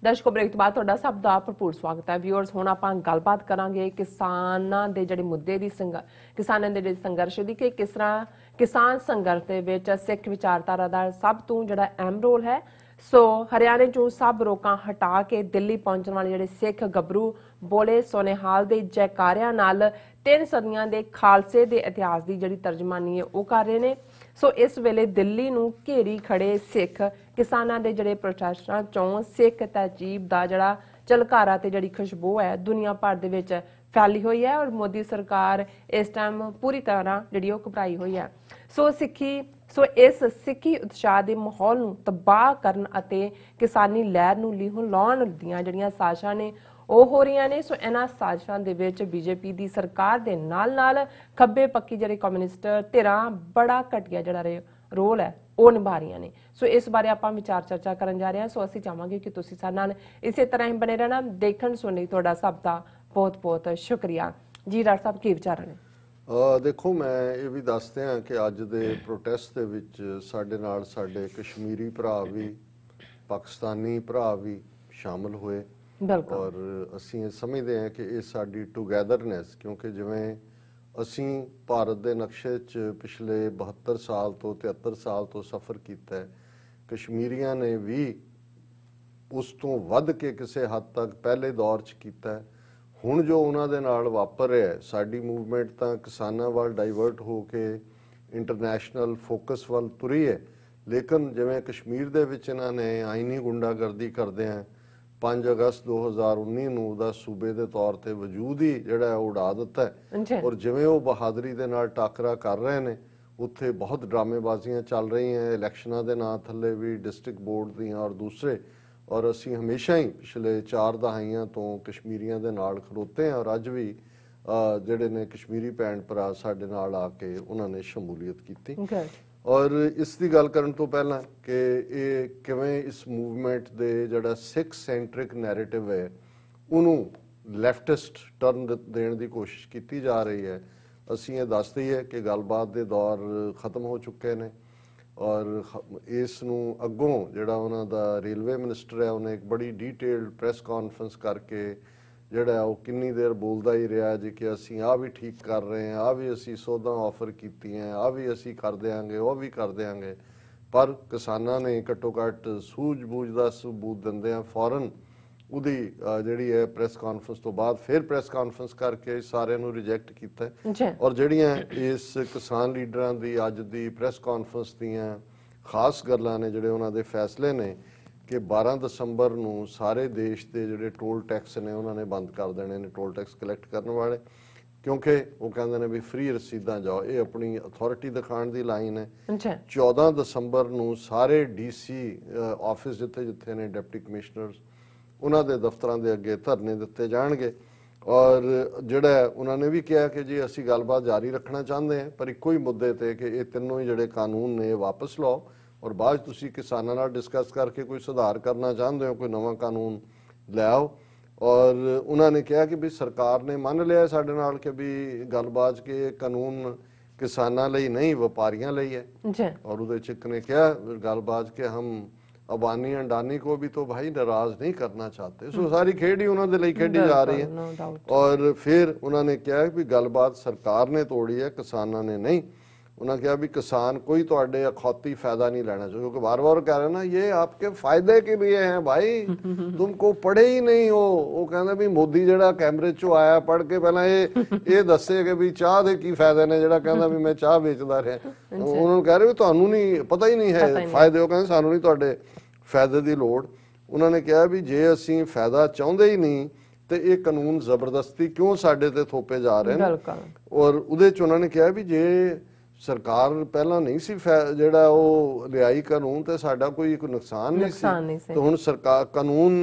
दर्शकों ब्रेक तो बाद तुहाडा सब दा भरपूर स्वागत है। व्यूअर्स हुण आपां गलबात करांगे किसानां दे जिहड़े मुद्दे दी किसानां दे जिहड़े संघर्ष दी कि किस तरह किसान संघर्ष दे विच सिख विचारधारा दा सब तो जिहड़ा अहम रोल है। सो हरियाणे चों सब रोकां हटा के दिल्ली पहुंचण वाले जिहड़े सिख गबरू बोले सोनेहाल दे जयकारियां नाल 3 सदियां दे खालसे दे इतिहास दी जिहड़ी तर्जमानी है वो कर रहे ने। सो इस वेले दिल्ली नूं घेरी खड़े सिख किसानां दे जिहड़े प्रोटेस्टां चों सिख तहजीब दा जिहड़ा झलकारा ते जिहड़ी खुशबू है दुनिया भर दे विच फैली हुई है और मोदी सरकार इस टाइम पूरी तरह जिहड़ी ओह घबराई हुई है। सो इस सिक्खी उत्साह दे माहौल नूं तबाह करन अते किसानी लहर नूं लीहों लाउण दीआं जिहड़ियां साजिशां ने ਉਹ ਹੋ ਰਹੀਆਂ ਨੇ। ਸੋ ਇਹਨਾਂ ਸਾਜ਼ਿਸ਼ਾਂ ਦੇ ਵਿੱਚ ਬੀਜੇਪੀ ਦੀ ਸਰਕਾਰ ਦੇ ਨਾਲ ਖੱਬੇ ਪੱਕੀ ਜਿਹੜੇ ਕਮਿਊਨਿਸਟ ਧਿਰਾਂ ਬੜਾ ਘਟੀਆ ਜਿਹੜਾ ਰੋਲ ਹੈ ਉਹ ਨਿਭਾ ਰਹੀਆਂ ਨੇ। ਸੋ ਇਸ ਬਾਰੇ ਆਪਾਂ ਵਿਚਾਰ ਚਰਚਾ ਕਰਨ ਜਾ ਰਹੇ ਹਾਂ। ਸੋ ਅਸੀਂ ਚਾਹਾਂਗੇ ਕਿ ਤੁਸੀਂ ਸਾਡੇ ਨਾਲ ਇਸੇ ਤਰ੍ਹਾਂ ਹੀ ਬਣੇ ਰਹਿਣਾ। ਦੇਖਣ ਸੁਣਨ ਲਈ ਤੁਹਾਡਾ ਸਭ ਦਾ ਬਹੁਤ ਬਹੁਤ ਸ਼ੁਕਰੀਆ ਜੀ। ਡਾਕਟਰ ਸਾਹਿਬ ਕੀ ਵਿਚਾਰ ਨੇ? ਦੇਖੋ ਮੈਂ ਇਹ ਵੀ ਦੱਸਦੇ ਹਾਂ ਕਿ ਅੱਜ ਦੇ ਪ੍ਰੋਟੈਸਟ ਦੇ ਵਿੱਚ ਸਾਡੇ ਨਾਲ ਸਾਡੇ ਕਸ਼ਮੀਰੀ ਭਰਾ ਵੀ ਪਾਕਿਸਤਾਨੀ ਭਰਾ ਵੀ ਸ਼ਾਮਲ ਹੋਏ और ਅਸੀਂ ਇਹ ਸਮਝਦੇ ਹਾਂ ਕਿ ਇਹ ਸਾਡੀ ਟੂਗੈਦਰਨੈਸ ਕਿਉਂਕਿ ਜਿਵੇਂ ਅਸੀਂ ਭਾਰਤ ਦੇ ਨਕਸ਼ੇ 'ਚ ਪਿਛਲੇ 72 ਸਾਲ ਤੋਂ 73 ਸਾਲ ਤੋਂ ਸਫ਼ਰ ਕੀਤਾ ਹੈ, ਕਸ਼ਮੀਰੀਆਂ ਨੇ ਵੀ ਉਸ ਤੋਂ ਵੱਧ ਕੇ ਕਿਸੇ ਹੱਦ ਤੱਕ ਪਹਿਲੇ ਦੌਰ 'ਚ ਕੀਤਾ ਹੈ। ਹੁਣ ਜੋ ਉਹਨਾਂ ਦੇ ਨਾਲ ਵਾਪਰ ਰਿਹਾ ਸਾਡੀ ਮੂਵਮੈਂਟ ਤਾਂ ਕਿਸਾਨਾਂ ਵੱਲ ਡਾਈਵਰਟ ਹੋ ਕੇ ਇੰਟਰਨੈਸ਼ਨਲ ਫੋਕਸ ਵੱਲ ਤੁਰੀ ਹੈ, ਲੇਕਿਨ ਜਿਵੇਂ ਕਸ਼ਮੀਰ ਦੇ ਵਿੱਚ ਇਹਨਾਂ ਨੇ ਆਈਨੀ ਗੁੰਡਾਗਰਦੀ ਕਰਦੇ ਆ 5 ਅਗਸਤ 2019 ਨੂੰ ਉਹਦਾ ਸੂਬੇ ਦੇ ਤੌਰ ਤੇ ਵਜੂਦ ਹੀ ਜਿਹੜਾ ਉਹ ਉਡਾ ਦਿੱਤਾ ਹੈ। ਔਰ ਜਿਵੇਂ ਉਹ ਬਹਾਦਰੀ ਦੇ ਨਾਲ ਟਾਕਰਾ ਕਰ ਰਹੇ ਨੇ ਉੱਥੇ ਬਹੁਤ ਡਰਾਮੇਬਾਜ਼ੀਆਂ ਚੱਲ ਰਹੀਆਂ ਇਲੈਕਸ਼ਨਾਂ ਦੇ ਨਾਂ ਥੱਲੇ ਵੀ ਡਿਸਟ੍ਰਿਕਟ ਬੋਰਡ ਦੀਆਂ ਔਰ ਦੂਸਰੇ। ਔਰ ਅਸੀਂ ਹਮੇਸ਼ਾ ਹੀ ਪਿਛਲੇ 4 ਦਹਾਈਆਂ ਤੋਂ ਕਸ਼ਮੀਰੀਆਂ ਦੇ ਨਾਲ ਖਲੋਤੇ ਹਾਂ ਔਰ ਅੱਜ ਵੀ ਜਿਹੜੇ ਨੇ ਕਸ਼ਮੀਰੀ ਭੈਣ ਭਰਾ ਸਾਡੇ ਨਾਲ ਆ ਕੇ ਉਹਨਾਂ ਨੇ ਸ਼ਮੂਲੀਅਤ ਕੀਤੀ। ਔਰ ਇਸ ਦੀ ਗੱਲ ਕਰਨ ਤੋਂ ਪਹਿਲਾਂ ਕਿ ਇਹ ਕਿਵੇਂ ਇਸ ਮੂਵਮੈਂਟ ਦੇ ਜਿਹੜਾ ਸਿੱਖ ਸੈਂਟਰਿਕ ਨੈਰੇਟਿਵ ਹੈ ਉਹਨੂੰ ਲੈਫਟਿਸਟ ਟਰਨ ਦੇਣ ਦੀ ਕੋਸ਼ਿਸ਼ ਕੀਤੀ ਜਾ ਰਹੀ ਹੈ, ਅਸੀਂ ਇਹ ਦੱਸ ਦਈਏ ਕਿ ਗੱਲਬਾਤ ਦੇ ਦੌਰ ਖਤਮ ਹੋ ਚੁੱਕੇ ਨੇ ਔਰ ਇਸ ਨੂੰ ਅੱਗੋਂ ਜਿਹੜਾ ਉਹਨਾਂ ਦਾ ਰੇਲਵੇ ਮਿਨਿਸਟਰ ਹੈ ਉਹਨੇ ਇੱਕ ਬੜੀ ਡੀਟੇਲਡ ਪ੍ਰੈਸ ਕਾਨਫਰੰਸ ਕਰਕੇ ਜਿਹੜਾ ਉਹ ਕਿੰਨੀ ਦੇਰ ਬੋਲਦਾ ਹੀ ਰਿਹਾ ਜੀ ਕਿ ਅਸੀਂ ਆਹ ਵੀ ਠੀਕ ਕਰ ਰਹੇ ਹਾਂ, ਆਹ ਵੀ ਅਸੀਂ ਸੌਦਾ ਆਫਰ ਕੀਤੀਆਂ, ਆਹ ਵੀ ਅਸੀਂ ਕਰ ਦਿਆਂਗੇ, ਉਹ ਵੀ ਕਰ ਦਿਆਂਗੇ। ਪਰ ਕਿਸਾਨਾਂ ਨੇ ਘੱਟੋ ਘੱਟ ਸੂਝ-ਬੂਝ ਦਾ ਸਬੂਤ ਦਿੰਦਿਆਂ ਫੌਰਨ ਉਹਦੀ ਜਿਹੜੀ ਹੈ ਪ੍ਰੈਸ ਕਾਨਫਰੰਸ ਤੋਂ ਬਾਅਦ ਫਿਰ ਪ੍ਰੈਸ ਕਾਨਫਰੰਸ ਕਰਕੇ ਸਾਰਿਆਂ ਨੂੰ ਰਿਜੈਕਟ ਕੀਤਾ। ਔਰ ਜਿਹੜੀਆਂ ਇਸ ਕਿਸਾਨ ਲੀਡਰਾਂ ਦੀ ਅੱਜ ਦੀ ਪ੍ਰੈਸ ਕਾਨਫਰੰਸ ਦੀਆਂ ਖਾਸ ਗੱਲਾਂ ਨੇ ਜਿਹੜੇ ਉਹਨਾਂ ਦੇ ਫੈਸਲੇ ਨੇ ਕਿ 12 ਦਸੰਬਰ ਨੂੰ ਸਾਰੇ ਦੇਸ਼ ਦੇ ਜਿਹੜੇ ਟੋਲ ਟੈਕਸ ਨੇ ਉਹਨਾਂ ਨੇ ਬੰਦ ਕਰ ਦੇਣੇ ਨੇ, ਟੋਲ ਟੈਕਸ ਕਲੈਕਟ ਕਰਨ ਵਾਲੇ, ਕਿਉਂਕਿ ਉਹ ਕਹਿੰਦੇ ਨੇ ਵੀ ਫ੍ਰੀ ਰਸੀਦਾਂ ਜਾਓ। ਇਹ ਆਪਣੀ ਅਥਾਰਟੀ ਦਿਖਾਉਣ ਦੀ ਲਾਈਨ ਹੈ। 14 ਦਸੰਬਰ ਨੂੰ ਸਾਰੇ DC ਆਫਿਸ ਜਿੱਥੇ ਨੇ ਡਿਪਟੀ ਕਮਿਸ਼ਨਰਸ ਉਹਨਾਂ ਦੇ ਦਫ਼ਤਰਾਂ ਦੇ ਅੱਗੇ ਧਰਨੇ ਦਿੱਤੇ ਜਾਣਗੇ ਔਰ ਜਿਹੜਾ ਉਹਨਾਂ ਨੇ ਵੀ ਕਿਹਾ ਕਿ ਜੀ ਅਸੀਂ ਗੱਲਬਾਤ ਜਾਰੀ ਰੱਖਣਾ ਚਾਹੁੰਦੇ ਹਾਂ ਪਰ ਇੱਕੋ ਹੀ ਮੁੱਦੇ ਤੇ ਕਿ ਇਹ ਤਿੰਨੋਂ ਹੀ ਜਿਹੜੇ ਕਾਨੂੰਨ ਨੇ ਵਾਪਸ ਲਓ ਔਰ ਬਾਅਦ ਤੁਸੀਂ ਕਿਸਾਨਾਂ ਨਾਲ ਡਿਸਕਸ ਕਰਕੇ ਕੋਈ ਸੁਧਾਰ ਕਰਨਾ ਚਾਹੁੰਦੇ ਹੋ ਕੋਈ ਨਵਾਂ ਕਾਨੂੰਨ ਲੈ ਆਓ। ਔਰ ਉਹਨਾਂ ਨੇ ਕਿਹਾ ਕਿ ਵੀ ਸਰਕਾਰ ਨੇ ਮੰਨ ਲਿਆ ਸਾਡੇ ਨਾਲ ਕਿ ਵੀ ਗੱਲਬਾਤ ਕਿ ਕਾਨੂੰਨ ਕਿਸਾਨਾਂ ਲਈ ਨਹੀਂ ਵਪਾਰੀਆਂ ਲਈ ਹੈ। ਔਰ ਉਹਦੇ ਚ ਇੱਕ ਨੇ ਕਿਹਾ ਗੱਲਬਾਤ ਕਿ ਹਮ अबानी अंडानी को भी तो भाई नाराज नहीं करना चाहते। सो सारी खेड ही उन्होंने लिए खेडी जा रही है। और फिर उन्होंने कहा भी गलबात सरकार ने तोड़ी है किसानों ने नहीं। उन्होंने कहा भी किसान कोई तुहाडे अखौती फायदा नहीं लेना चाहिए क्योंकि बार बार कह रहे ना ये आपके फायदे के लिए हैं भाई, तुमको पढ़े ही नहीं हो। वो कहते भी मोदी जड़ा कैमरे चो आया पढ़ के पहला ये दसे कि भी चाह दे की फायदे ने, जड़ा कहता भी मैं चाह बेचदा रहा। उन्होंने कह रहे भी तुहानू नहीं पता ही नहीं है फायदे, वो कहते सानू नहीं तुहाडे फायदे की लोड़। उन्होंने कहा भी जे असी फायदा चाहते ही नहीं तो ये कानून जबरदस्ती क्यों साडे ते थोपे जा रहे हैं। और उहदे च उन्होंने कहा भी जे सरकार पहला नहीं सी जिहड़ा वो लियाई कानून तो साडा कोई नुकसान नहीं सी, तो हुण सरकार कानून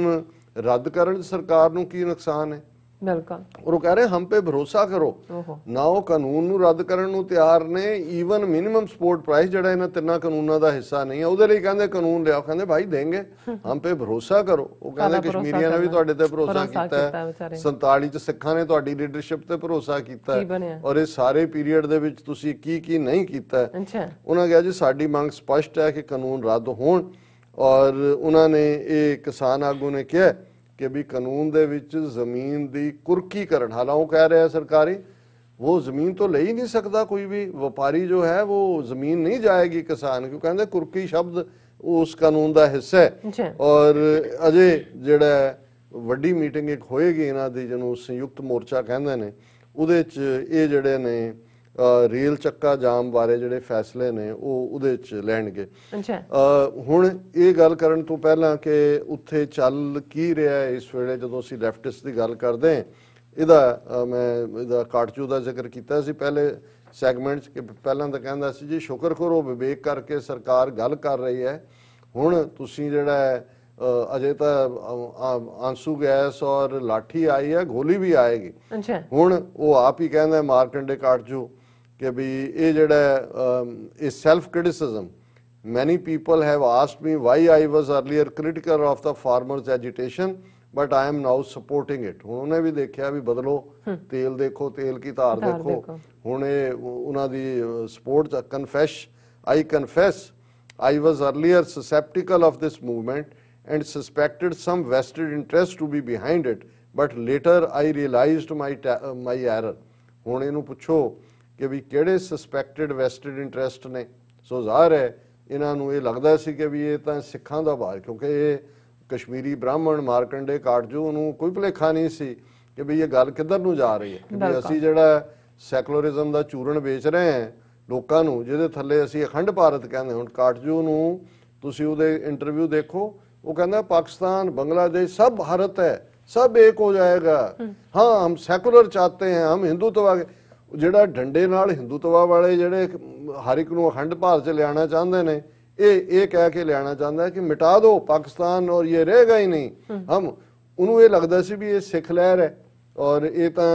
रद्द करन सरकार नूं की नुकसान है। और वो कह रहे हम पे भरोसा करो ना, वो कानून नूं रद्द करन नूं तैयार ने। ईवन मिनिमम सपोर्ट प्राइस जिहड़ा इन्हां तिन्नां कानूनां दा हिस्सा नहीं है ਉਹਦੇ ਲਈ ਕਹਿੰਦੇ ਕਾਨੂੰਨ ਲਿਆਓ, ਕਹਿੰਦੇ ਭਾਈ देंगे हम पे भरोसा करो। ਉਹ ਕਹਿੰਦੇ ਕਸ਼ਮੀਰੀਆਂ ਨੇ ਵੀ ਤੁਹਾਡੇ ਤੇ ਭਰੋਸਾ ਕੀਤਾ ਹੈ, 47 ਚ ਸਿੱਖਾਂ ਨੇ ਤੁਹਾਡੀ ਲੀਡਰਸ਼ਿਪ ਤੇ ਭਰੋਸਾ ਕੀਤਾ ਹੈ ਔਰ ਇਹ ਸਾਰੇ ਪੀਰੀਅਡ ਦੇ ਵਿੱਚ ਤੁਸੀਂ ਕੀ ਨਹੀਂ ਕੀਤਾ। ਉਹਨਾਂ ਕਿਹਾ ਜੀ ਸਾਡੀ ਮੰਗ ਸਪਸ਼ਟ ਹੈ ਕਿ ਕਾਨੂੰਨ ਰੱਦ ਹੋਣ ਔਰ ਉਹਨਾਂ ਨੇ ਇਹ ਕਿਸਾਨ ਆਗੂ ਨੇ ਕਿਹਾ ਕਿ ਵੀ ਕਾਨੂੰਨ ਦੇ ਵਿੱਚ ਜ਼ਮੀਨ ਦੀ ਕੁਰਕੀਕਰਨ, ਹਾਲਾਂ ਉਹ ਕਹਿ ਰਿਹਾ ਸਰਕਾਰੀ वो जमीन तो ले ही नहीं सकता कोई भी व्यापारी जो है, वो जमीन नहीं जाएगी किसान, क्यों कहते कुरकी शब्द उस कानून का हिस्सा है। और अजे जिहड़ा वड्डी मीटिंग एक होएगी इन्हां दी जिहनूं संयुक्त मोर्चा कहंदे ने, उहदे च ये जिहड़े ने रेल चक्का जाम बारे जिहड़े फैसले ने वो उहदे च लैणगे। हुण ये गल करन तो पहलां कि उत्थे चल की रिहा इस वेले जदों असीं लैफ्टिस्ट दी गल करदे ਇਹਦਾ ਮੈਂ ਇਹਦਾ ਕਾਟਚੂ ਦਾ ਜ਼ਿਕਰ ਕੀਤਾ ਸੀ ਪਹਿਲੇ ਸੈਗਮੈਂਟ 'ਚ ਕਿ ਪਹਿਲਾਂ ਤਾਂ ਕਹਿੰਦਾ ਸੀ ਜੀ ਸ਼ੁਕਰ ਕਰੋ ਵਿਵੇਕ ਕਰਕੇ ਸਰਕਾਰ ਗੱਲ ਕਰ ਰਹੀ ਹੈ। ਹੁਣ ਤੁਸੀਂ ਜਿਹੜਾ ਅਜੇ ਤਾਂ ਆਂਸੂ ਗੈਸ ਔਰ ਲਾਠੀ ਆਈ ਹੈ, ਗੋਲੀ ਵੀ ਆਏਗੀ। ਹੁਣ ਉਹ ਆਪ ਹੀ ਕਹਿੰਦਾ ਮਾਰਕੰਡੇ ਕਾਟਚੂ ਕਿ ਵੀ ਇਹ ਜਿਹੜਾ ਇਹ ਸੈਲਫ ਕ੍ਰਿਟਿਸਿਜ਼ਮ, ਮੈਨੀ people have asked me why I was earlier critical of the farmers agitation but I am now supporting it. हुण उन्हें भी देखा भी बदलो, तेल देखो, तेल की धार देखो। हुण उन्हां दी support confess I was earlier sceptical of this movement and suspected some vested interest to be behind it, but later I realised my error. हुण इहनूं पुछो कि भी किहड़े सस्पेक्टेड वेस्टेड इंटरेस्ट ने। सो ज़ाहिर है इन्हां नूं इह लगदा सी कि भी इह तां सिखां दा भार, क्योंकि ये कश्मीरी ब्राह्मण मारकंडे काटजू ਨੂੰ ਕੋਈ ਭੁਲੇਖਾ ਨਹੀਂ ਸੀ ਕਿ ਵੀ ਇਹ ਗੱਲ ਕਿੱਧਰ ਨੂੰ ਜਾ ਰਹੀ ਹੈ, ਕਿ ਵੀ ਅਸੀਂ ਜਿਹੜਾ ਸੈਕੂਲਰਿਜ਼ਮ ਦਾ ਚੂਰਨ ਵੇਚ ਰਹੇ ਹਾਂ ਲੋਕਾਂ ਨੂੰ, ਜਿਹਦੇ ਥੱਲੇ ਅਸੀਂ ਅਖੰਡ ਭਾਰਤ ਕਹਿੰਦੇ। ਹੁਣ ਕਾਟਜੂ ਨੂੰ ਤੁਸੀਂ ਉਹਦੇ ਇੰਟਰਵਿਊ ਦੇਖੋ, ਉਹ ਕਹਿੰਦਾ ਪਾਕਿस्तान बांग्लादेश सब भारत है, सब एक हो जाएगा, हाँ हम सैकुलर चाहते हैं, हम हिंदुत्व। ਜਿਹੜਾ ਡੰਡੇ ਨਾਲ ਹਿੰਦੂਤਵਾ ਵਾਲੇ ਜਿਹੜੇ ਹਰ ਇੱਕ ਨੂੰ ਅਖੰਡ ਭਾਰਤ 'ਚ ਲਿਆਉਣਾ ਚਾਹੁੰਦੇ ਨੇ, ये कह के लियाना चाहता है कि मिटा दो पाकिस्तान और ये रहेगा ही नहीं। हम उन्होंने ये लगता सी भी ये सिख लहर है और ये तो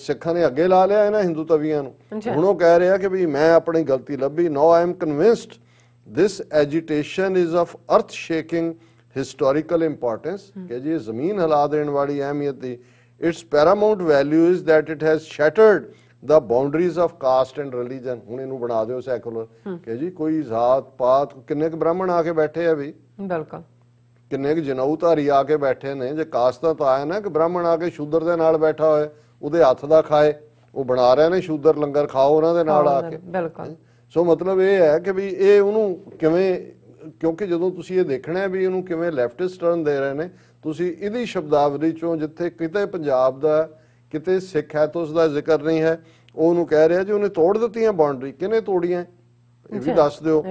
सिखा ने अगे ला लिया है ना हिंदू तवियां नूं। हुण वो कह रहा कि भी मैं अपनी गलती लभी। No I am convinced this agitation is of earth shaking historical importance, कि जी जमीन हिला देने वाली अहमियत दी। It's paramount value is that it has shattered the boundaries of caste and religion। ਹੁਣ ਇਹਨੂੰ ਬਣਾ ਦਿਓ ਸੈਕੂਲਰ ਕਿ ਜੀ ਕੋਈ ਜ਼ਾਤ ਪਾਤ, ਕਿੰਨੇ ਕੁ ਬ੍ਰਾਹਮਣ ਆ ਕੇ ਬੈਠੇ ਆ ਵੀ, ਬਿਲਕੁਲ ਕਿੰਨੇ ਕੁ ਜਨਊ ਧਾਰੀ ਆ ਕੇ ਬੈਠੇ ਨੇ। ਜੇ ਕਾਸਟ ਦਾ ਤਾਂ ਆਇਆ ਨਾ ਕਿ ਬ੍ਰਾਹਮਣ ਆ ਕੇ ਸ਼ੂਦਰ ਦੇ ਨਾਲ ਬੈਠਾ ਹੋਏ, ਉਹਦੇ ਹੱਥ ਦਾ ਖਾਏ, ਉਹ ਬਣਾ ਰਹੇ ਨੇ ਸ਼ੂਦਰ ਲੰਗਰ, ਖਾਓ ਉਹਨਾਂ ਦੇ ਨਾਲ ਆ ਕੇ। ਬਿਲਕੁਲ। ਸੋ ਮਤਲਬ ਇਹ ਹੈ ਕਿ ਵੀ ਇਹ ਉਹਨੂੰ ਕਿਵੇਂ, ਕਿਉਂਕਿ ਜਦੋਂ ਤੁਸੀਂ ਇਹ ਦੇਖਣਾ ਵੀ ਉਹਨੂੰ ਕਿਵੇਂ ਲੈਫਟਿਸਟ ਟਰਨ ਦੇ ਰਹੇ ਨੇ, ਤੁਸੀਂ ਇਹਦੀ ਸ਼ਬਦਾਵਲੀ ਚੋਂ ਜਿੱਥੇ ਕਿਤੇ ਪੰਜਾਬ ਦਾ ਕਿਤੇ ਸਿੱਖ ਐਥੋਸ ਦਾ ਜ਼ਿਕਰ ਨਹੀਂ ਹੈ, ਉਹਨੂੰ ਕਹਿ ਰਿਹਾ ਜੀ ਉਹਨੇ ਤੋੜ ਦਿੱਤੀਆਂ ਬਾਉਂਡਰੀ। ਕਿਹਨੇ ਤੋੜੀਆਂ ਇਹ ਵੀ ਦੱਸ ਦਿਓ।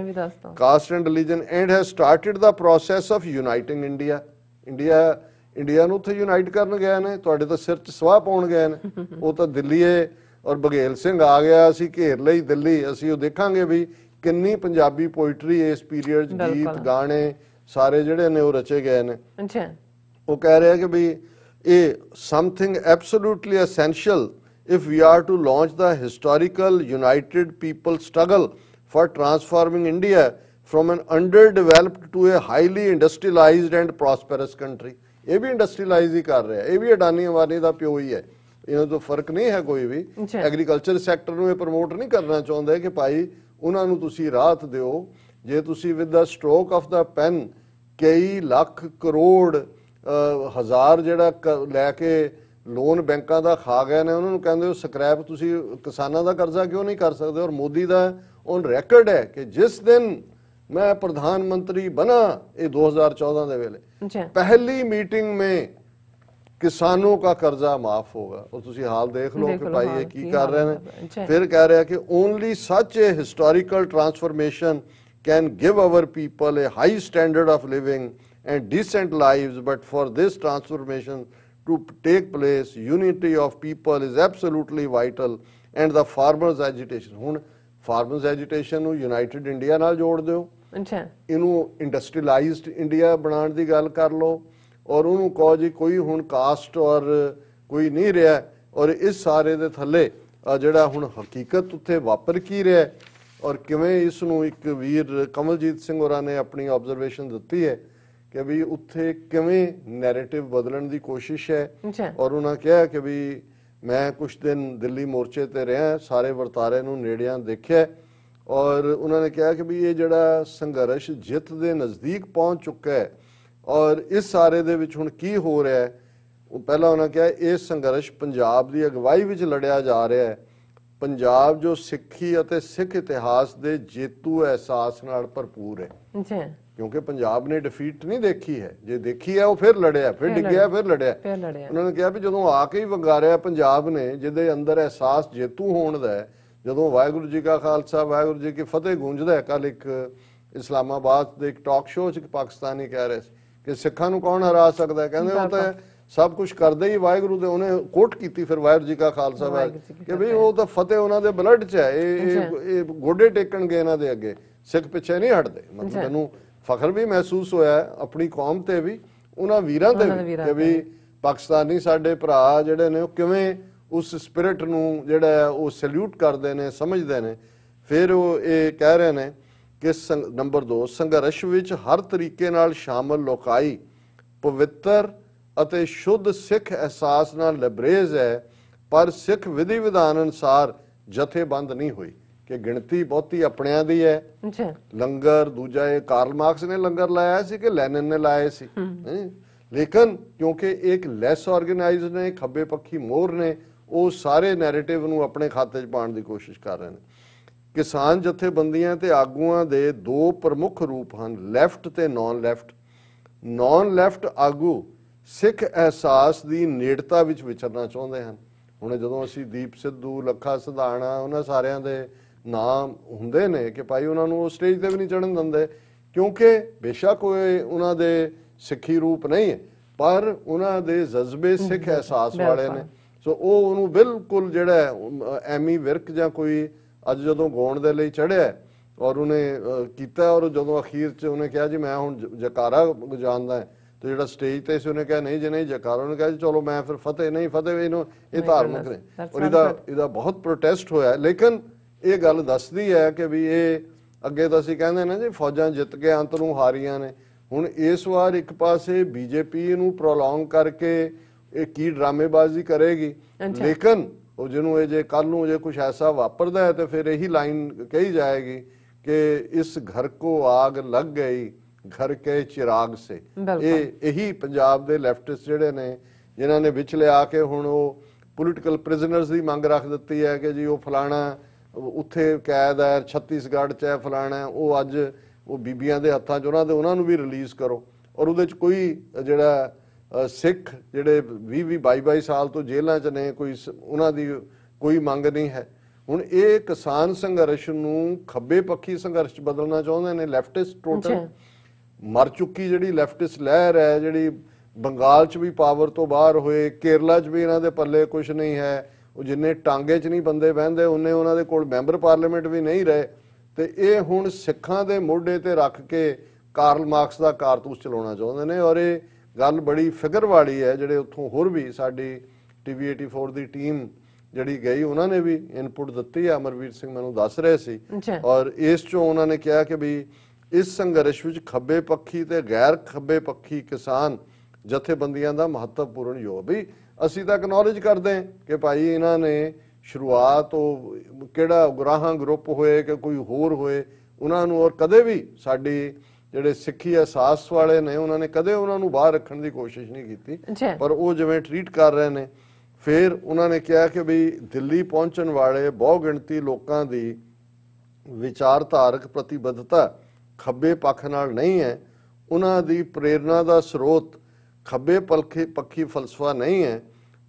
Caste and religion and has started the process of uniting India. India ਨੂੰ ਉੱਥੇ ਯੂਨਾਈਟ ਕਰਨ ਗਏ ਨੇ, ਤੁਹਾਡੇ ਤਾਂ ਸਿਰ 'ਚ ਸਵਾਹ ਪਾਉਣ ਗਏ ਨੇ। ਉਹ ਤਾਂ ਦਿੱਲੀਏ ਔਰ ਬਘੇਲ ਸਿੰਘ ਆ ਗਿਆ, ਅਸੀਂ ਘੇਰ ਲਈ ਦਿੱਲੀ। ਅਸੀਂ ਉਹ ਦੇਖਾਂਗੇ ਵੀ ਕਿੰਨੀ ਪੰਜਾਬੀ ਪੋਇਟਰੀ ਇਸ ਪੀਰੀਅਡ 'ਚ, ਗੀਤ ਗਾਣੇ ਸਾਰੇ ਜਿਹੜੇ ਨੇ ਉਹ ਰਚੇ ਗਏ ਨੇ। ਉਹ ਕਹਿ ਰਿਹਾ ਕਿ ਵੀ ਇਹ something absolutely essential if we are to launch the historical united people struggle for transforming India from an underdeveloped to a highly industrialized and prosperous country। ਇਹ ਵੀ ਇੰਡਸਟਰੀਲਾਈਜ਼ ਹੀ ਕਰ ਰਿਹਾ, ਇਹ ਵੀ ਅਡਾਨੀ ਅੰਬਾਨੀ ਦਾ ਪਿਓ ਹੀ ਹੈ, ਇਹਨਾਂ ਤੋਂ ਫਰਕ ਨਹੀਂ ਹੈ ਕੋਈ ਵੀ। ਐਗਰੀਕਲਚਰ ਸੈਕਟਰ ਨੂੰ ਇਹ ਪ੍ਰਮੋਟ ਨਹੀਂ ਕਰਨਾ ਚਾਹੁੰਦੇ ਕਿ ਭਾਈ ਉਹਨਾਂ ਨੂੰ ਤੁਸੀਂ ਰਾਹਤ ਦਿਓ। ਜੇ ਤੁਸੀਂ with the stroke of the pen ਕਈ ਲੱਖ ਕਰੋੜ ਹਜ਼ਾਰ ਜਿਹੜਾ ਲੈ ਕੇ ਲੋਨ ਬੈਂਕਾਂ ਦਾ ਖਾ ਗਏ ਨੇ, ਉਹਨਾਂ ਨੂੰ ਕਹਿੰਦੇ ਹੋ ਸਕ੍ਰੈਪ, ਤੁਸੀਂ ਕਿਸਾਨਾਂ ਦਾ ਕਰਜ਼ਾ ਕਿਉਂ ਨਹੀਂ ਕਰ ਸਕਦੇ? ਔਰ ਮੋਦੀ ਦਾ ਔਨ ਰੈਕਰਡ ਹੈ ਕਿ ਜਿਸ ਦਿਨ मैं प्रधानमंत्री बना ये 2014 ਦੇ ਵੇਲੇ पहली मीटिंग में किसानों का कर्जा माफ होगा। और तुसी हाल देख लो कि भाई ये की कर रहे हैं। फिर कह रहे हैं कि only such a historical transformation can give our people A high standard of living and decent lives, but for this transformation to take place unity of people is absolutely vital and the farmers agitation। ਹੁਣ farmers agitation ਨੂੰ united india ਨਾਲ ਜੋੜ ਦਿਓ, ਇਹਨੂੰ ਇੰਡਸਟਰੀਲਾਈਜ਼ਡ India ਬਣਾਉਣ ਦੀ ਗੱਲ ਕਰ ਲਓ ਔਰ ਉਹਨੂੰ ਕਹੋ ਜੀ ਕੋਈ ਹੁਣ ਕਾਸਟ ਔਰ ਕੋਈ ਨਹੀਂ ਰਿਹਾ। ਔਰ ਇਸ ਸਾਰੇ ਦੇ ਥੱਲੇ ਜਿਹੜਾ ਹੁਣ ਹਕੀਕਤ ਉੱਥੇ ਵਾਪਰ ਕੀ ਰਿਹਾ ਔਰ ਕਿਵੇਂ ਇਸ ਨੂੰ ਇੱਕ ਵੀਰ ਕਮਲਜੀਤ ਸਿੰਘ ਹੋਰਾਂ ਨੇ ਆਪਣੀ ਆਬਜ਼ਰਵੇਸ਼ਨ ਦਿੱਤੀ ਹੈ ਕਿ ਵੀ ਉੱਥੇ ਕਿਵੇਂ ਨੈਰੇਟਿਵ ਬਦਲਣ ਦੀ ਕੋਸ਼ਿਸ਼ ਹੈ। ਔਰ ਉਹਨਾਂ ਕਿਹਾ ਕਿ ਵੀ ਮੈਂ ਕੁਛ ਦਿਨ ਦਿੱਲੀ ਮੋਰਚੇ ਤੇ ਰਿਹਾ, ਸਾਰੇ ਵਰਤਾਰੇ ਨੂੰ ਨੇੜਿਆਂ ਦੇਖਿਆ ਔਰ ਉਹਨਾਂ ਨੇ ਕਿਹਾ ਕਿ ਵੀ ਇਹ ਜਿਹੜਾ ਸੰਘਰਸ਼ ਜਿੱਤ ਦੇ ਨਜ਼ਦੀਕ ਪਹੁੰਚ ਚੁੱਕਾ ਹੈ ਔਰ ਇਸ ਸਾਰੇ ਦੇ ਵਿੱਚ ਹੁਣ ਕੀ ਹੋ ਰਿਹਾ ਹੈ। ਪਹਿਲਾਂ ਉਹਨਾਂ ਕਿਹਾ ਇਹ ਸੰਘਰਸ਼ ਪੰਜਾਬ ਦੀ ਅਗਵਾਈ ਵਿੱਚ ਲੜਿਆ ਜਾ ਰਿਹਾ ਹੈ। ਪੰਜਾਬ ਜੋ ਸਿੱਖੀ ਅਤੇ ਸਿੱਖ ਇਤਿਹਾਸ ਦੇ ਜੇਤੂ ਅਹਿਸਾਸ ਨਾਲ ਭਰਪੂਰ ਹੈ ਜੀ, ਕਿਉਂਕਿ ਪੰਜਾਬ ਨੇ ਡਿਫੀਟ ਨਹੀਂ ਦੇਖੀ ਹੈ, ਜੇ ਦੇਖੀ ਹੈ ਉਹ ਫਿਰ ਲੜਿਆ, ਫਿਰ ਡਿੱਗਿਆ, ਫਿਰ ਲੜਿਆ। ਉਹਨਾਂ ਨੇ ਕਿਹਾ ਵੀ ਜਦੋਂ ਆ ਕੇ ਹੀ ਵੰਗਾਰਿਆ ਪੰਜਾਬ ਨੇ, ਜਿਹਦੇ ਅੰਦਰ ਅਹਿਸਾਸ ਜੇਤੂ ਹੋਣ ਦਾ ਹੈ, ਜਦੋਂ ਵਾਹਿਗੁਰੂ ਜੀ ਕਾ ਖਾਲਸਾ ਵਾਹਿਗੁਰੂ ਜੀ ਕੀ ਫਤਿਹ ਗੂੰਜਦਾ ਹੈ। ਕੱਲ ਇੱਕ ਇਸਲਾਮਾਬਾਦ ਦੇ ਇੱਕ ਟਾਕ ਸ਼ੋਅ 'ਚ ਇੱਕ ਪਾਕਿਸਤਾਨੀ ਕਹਿ ਰਹੇ ਸੀ ਕਿ ਸਿੱਖਾਂ ਨੂੰ ਕੌਣ ਹਰਾ ਸਕਦਾ, ਕਹਿੰਦੇ ਉਹ ਤਾਂ ਸਭ ਕੁਝ ਕਰਦੇ ਹੀ ਵਾਹਿਗੁਰੂ ਦੇ, ਉਹਨੇ ਕੋਟ ਕੀਤੀ ਫਿਰ ਵਾਹਿਗੁਰੂ ਜੀ ਕਾ ਖਾਲਸਾ ਵਾਹਿਗੁਰੂ ਕਿ ਵੀ ਉਹ ਤਾਂ ਫਤਿਹ ਉਹਨਾਂ ਦੇ ਬਲੱਡ 'ਚ ਹੈ। ਇਹ ਗੋਡੇ ਟੇਕਣਗੇ ਇਹਨਾਂ ਦੇ ਅੱਗੇ, ਸਿੱਖ ਪਿੱਛੇ ਨਹੀਂ ਹਟਦੇ। ਮਤਲਬ ਮੈਨੂੰ ਫਖਰ ਵੀ ਮਹਿਸੂਸ ਹੋਇਆ ਆਪਣੀ ਕੌਮ ਤੇ ਵੀ, ਉਹਨਾਂ ਵੀਰਾਂ ਤੇ ਵੀ ਕਿ ਵੀ ਪਾਕਿਸਤਾਨੀ ਸਾਡੇ ਭਰਾ ਜਿਹੜੇ ਨੇ ਉਹ ਕਿਵੇਂ ਉਸ ਸਪਿਰਿਟ ਨੂੰ ਜਿਹੜਾ ਉਹ ਸੈਲੂਟ ਕਰਦੇ ਨੇ, ਸਮਝਦੇ ਨੇ। ਫਿਰ ਉਹ ਇਹ ਕਹਿ ਰਹੇ ਨੇ ਕਿ ਨੰਬਰ 2 ਸੰਘਰਸ਼ ਵਿੱਚ ਹਰ ਤਰੀਕੇ ਨਾਲ ਸ਼ਾਮਲ ਲੋਕਾਈ ਪਵਿੱਤਰ ਅਤੇ ਸ਼ੁੱਧ ਸਿੱਖ ਅਹਿਸਾਸ ਨਾਲ ਲਬਰੇਜ਼ ਹੈ, ਪਰ ਸਿੱਖ ਵਿਧੀ ਵਿਧਾਨ ਅਨੁਸਾਰ ਜਥੇਬੰਦ ਨਹੀਂ ਹੋਈ ਕਿ ਗਿਣਤੀ ਬਹੁਤੀ ਆਪਣਿਆਂ ਦੀ ਹੈ। ਲੰਗਰ ਦੂਜਾ ਇਹ ਕਾਰਲ ਮਾਰਕਸ ਨੇ ਲੰਗਰ ਲਾਇਆ ਸੀ ਕਿ ਲੈਨਿਨ ਨੇ ਲਾਏ ਸੀ, ਲੇਕਿਨ ਕਿਉਂਕਿ ਇੱਕ ਲੈਸ ਆਰਗੇਨਾਈਜ਼ ਨੇ, ਖੱਬੇ ਪੱਖੀ ਮੋਹਰ ਨੇ, ਉਹ ਸਾਰੇ ਨੈਰੇਟਿਵ ਨੂੰ ਆਪਣੇ ਖਾਤੇ 'ਚ ਪਾਉਣ ਦੀ ਕੋਸ਼ਿਸ਼ ਕਰ ਰਹੇ ਨੇ। ਕਿਸਾਨ ਜਥੇਬੰਦੀਆਂ ਤੇ ਆਗੂਆਂ ਦੇ ਦੋ ਪ੍ਰਮੁੱਖ ਰੂਪ ਹਨ, ਲੈਫਟ ਤੇ ਨਾਨ ਲੈਫਟ। ਨਾਨ ਲੈਫਟ ਆਗੂ ਸਿੱਖ ਅਹਿਸਾਸ ਦੀ ਨੇੜਤਾ ਵਿੱਚ ਵਿਚਰਨਾ ਚਾਹੁੰਦੇ ਹਨ। ਹੁਣ ਜਦੋਂ ਅਸੀਂ ਦੀਪ ਸਿੱਧੂ, ਲੱਖਾ ਸਿਧਾਣਾ, ਉਹਨਾਂ ਸਾਰਿਆਂ ਦੇ ਨਾਮ ਹੁੰਦੇ ਨੇ ਕਿ ਭਾਈ ਉਹਨਾਂ ਨੂੰ ਉਹ ਸਟੇਜ ਤੇ ਵੀ ਨਹੀਂ ਚੜ੍ਹਨ ਦਿੰਦੇ, ਕਿਉਂਕਿ ਬੇਸ਼ੱਕ ਕੋਈ ਉਹਨਾਂ ਦੇ ਸਿੱਖੀ ਰੂਪ ਨਹੀਂ ਹੈ, ਪਰ ਉਹਨਾਂ ਦੇ ਜਜ਼ਬੇ ਸਿੱਖ ਅਹਿਸਾਸ ਵਾਲੇ ਨੇ। ਸੋ ਉਹ ਉਹਨੂੰ ਬਿਲਕੁਲ ਜਿਹੜਾ ਐਮੀ ਵਿਰਕ ਜਾਂ ਕੋਈ ਅੱਜ ਜਦੋਂ ਗਾਉਣ ਦੇ ਲਈ ਚੜ੍ਹਿਆ ਔਰ ਉਹਨੇ ਕੀਤਾ, ਔਰ ਜਦੋਂ ਅਖੀਰ 'ਚ ਉਹਨੇ ਕਿਹਾ ਜੀ ਮੈਂ ਹੁਣ ਜਕਾਰਾ ਜਾਣਦਾ ਹੈ, ਤੇ ਜਿਹੜਾ ਸਟੇਜ ਤੇ ਸੀ ਉਹਨੇ ਕਿਹਾ ਨਹੀਂ ਜੀ ਨਹੀਂ ਜਕਾਰਾ, ਉਹਨੇ ਕਿਹਾ ਜੀ ਚਲੋ ਮੈਂ ਫਿਰ ਫਤਿਹ ਨਹੀਂ, ਫਤਿਹ ਇਹਨੂੰ ਇਹ ਧਾਰਮਿਕ ਨੇ, ਔਰ ਇਹਦਾ ਬਹੁਤ ਪ੍ਰੋਟੈਸਟ ਹੋਇਆ। ਲੇਕਿਨ ਇਹ ਗੱਲ ਦੱਸਦੀ ਹੈ ਕਿ ਵੀ ਇਹ ਅੱਗੇ ਤਾਂ ਅਸੀਂ ਕਹਿੰਦੇ ਨੇ ਜੀ ਫੌਜਾਂ ਜਿੱਤ ਕੇ ਅੰਤ ਨੂੰ ਹਾਰੀਆਂ ਨੇ, ਹੁਣ ਇਸ ਵਾਰ ਇੱਕ ਪਾਸੇ ਬੀਜੇਪੀ ਨੂੰ ਪ੍ਰੋਲੋਂਗ ਕਰਕੇ ਇਹ ਕੀ ਡਰਾਮੇਬਾਜ਼ੀ ਕਰੇਗੀ, ਲੇਕਿਨ ਉਹ ਜਿਹਨੂੰ ਇਹ ਜੇ ਕੱਲ ਨੂੰ ਜੇ ਕੁਝ ਐਸਾ ਵਾਪਰਦਾ ਹੈ ਤੇ ਫਿਰ ਇਹੀ ਲਾਈਨ ਕਹੀ ਜਾਏਗੀ ਕਿ ਇਸ ਘਰ ਕੋ ਆਗ ਲੱਗ ਗਈ ਘਰ ਕੇ ਚਿਰਾਗ ਸੇ। ਇਹੀ ਪੰਜਾਬ ਦੇ ਲੈਫਟਿਸਟ ਜਿਹੜੇ ਨੇ ਜਿਨ੍ਹਾਂ ਨੇ ਵਿੱਚ ਲਿਆ ਕੇ ਹੁਣ ਉਹ ਪੋਲੀਟੀਕਲ ਪ੍ਰਿਜ਼ਨਰਸ ਦੀ ਮੰਗ ਰੱਖ ਦਿੱਤੀ ਹੈ ਕਿ ਜੀ ਉਹ ਫਲਾਣਾ ਉੱਥੇ ਕੈਦ ਹੈ, ਛੱਤੀਸਗੜ੍ਹ 'ਚ ਹੈ, ਫਲਾਣਾ, ਉਹ ਅੱਜ ਉਹ ਬੀਬੀਆਂ ਦੇ ਹੱਥਾਂ 'ਚ ਉਹਨਾਂ ਨੂੰ ਵੀ ਰਿਲੀਜ਼ ਕਰੋ। ਔਰ ਉਹਦੇ 'ਚ ਕੋਈ ਜਿਹੜਾ ਸਿੱਖ ਜਿਹੜੇ 20-22 ਸਾਲ ਤੋਂ ਜੇਲ੍ਹਾਂ 'ਚ ਨੇ, ਕੋਈ ਉਹਨਾਂ ਦੀ ਕੋਈ ਮੰਗ ਨਹੀਂ ਹੈ। ਹੁਣ ਇਹ ਕਿਸਾਨ ਸੰਘਰਸ਼ ਨੂੰ ਖੱਬੇ ਪੱਖੀ ਸੰਘਰਸ਼ 'ਚ ਬਦਲਣਾ ਚਾਹੁੰਦੇ ਨੇ ਲੈਫਟਿਸਟ। ਟੋਟਲ ਮਰ ਚੁੱਕੀ ਜਿਹੜੀ ਲੈਫਟਿਸਟ ਲਹਿਰ ਹੈ, ਜਿਹੜੀ ਬੰਗਾਲ 'ਚ ਵੀ ਪਾਵਰ ਤੋਂ ਬਾਹਰ ਹੋਏ, ਕੇਰਲਾ 'ਚ ਵੀ ਇਹਨਾਂ ਦੇ ਪੱਲੇ ਕੁਝ ਨਹੀਂ ਹੈ, ਉਹ ਜਿੰਨੇ ਟਾਂਗੇ 'ਚ ਨਹੀਂ ਬੰਦੇ ਬਹਿੰਦੇ ਉਹਨੇ ਉਹਨਾਂ ਦੇ ਕੋਲ ਮੈਂਬਰ ਪਾਰਲੀਮੈਂਟ ਵੀ ਨਹੀਂ ਰਹੇ, ਤੇ ਇਹ ਹੁਣ ਸਿੱਖਾਂ ਦੇ ਮੋਢੇ ਤੇ ਰੱਖ ਕੇ ਕਾਰਲ ਮਾਰਕਸ ਦਾ ਕਾਰਤੂਸ ਚਲਾਉਣਾ ਚਾਹੁੰਦੇ ਨੇ। ਔਰ ਇਹ ਗੱਲ ਬੜੀ ਫਿਕਰ ਵਾਲੀ ਹੈ। ਜਿਹੜੇ ਉੱਥੋਂ ਹੋਰ ਵੀ ਸਾਡੀ TV 84 ਦੀ ਟੀਮ ਜਿਹੜੀ ਗਈ ਉਹਨਾਂ ਨੇ ਵੀ ਇਨਪੁਟ ਦਿੱਤੀ ਹੈ, ਅਮਰਜੀਤ ਸਿੰਘ ਮੈਨੂੰ ਦੱਸ ਰਹੇ ਸੀ, ਔਰ ਇਸ 'ਚੋਂ ਉਹਨਾਂ ਨੇ ਕਿਹਾ ਕਿ ਵੀ ਇਸ ਸੰਘਰਸ਼ ਵਿੱਚ ਖੱਬੇ ਪੱਖੀ ਤੇ ਗੈਰ ਖੱਬੇ ਪੱਖੀ ਕਿਸਾਨ ਜਥੇਬੰਦੀਆਂ ਦਾ ਮਹੱਤਵਪੂਰਨ ਯੋਗ ਵੀ ਅਸੀਂ ਤਾਂ ਐਕਨੋਲਜ ਕਰਦੇ ਹਾਂ ਕਿ ਭਾਈ ਇਹਨਾਂ ਨੇ ਸ਼ੁਰੂਆਤ ਉਹ ਕਿਹੜਾ ਗੁਰਾਹਾਂ ਗਰੁੱਪ ਹੋਏ ਕਿ ਕੋਈ ਹੋਰ ਹੋਏ ਉਹਨਾਂ ਨੂੰ, ਔਰ ਕਦੇ ਵੀ ਸਾਡੀ ਜਿਹੜੇ ਸਿੱਖੀ ਅਹਿਸਾਸ ਵਾਲੇ ਨੇ ਉਹਨਾਂ ਨੇ ਕਦੇ ਉਹਨਾਂ ਨੂੰ ਬਾਹਰ ਰੱਖਣ ਦੀ ਕੋਸ਼ਿਸ਼ ਨਹੀਂ ਕੀਤੀ, ਪਰ ਉਹ ਜਿਵੇਂ ਟਰੀਟ ਕਰ ਰਹੇ ਨੇ। ਫਿਰ ਉਹਨਾਂ ਨੇ ਕਿਹਾ ਕਿ ਵੀ ਦਿੱਲੀ ਪਹੁੰਚਣ ਵਾਲੇ ਬਹੁ ਗਿਣਤੀ ਲੋਕਾਂ ਦੀ ਵਿਚਾਰਧਾਰਕ ਪ੍ਰਤੀਬੱਧਤਾ ਖੱਬੇ ਪੱਖ ਨਾਲ ਨਹੀਂ ਹੈ, ਉਹਨਾਂ ਦੀ ਪ੍ਰੇਰਨਾ ਦਾ ਸਰੋਤ ਖੱਬੇ ਪੱਖੀ ਫਲਸਫਾ ਨਹੀਂ ਹੈ,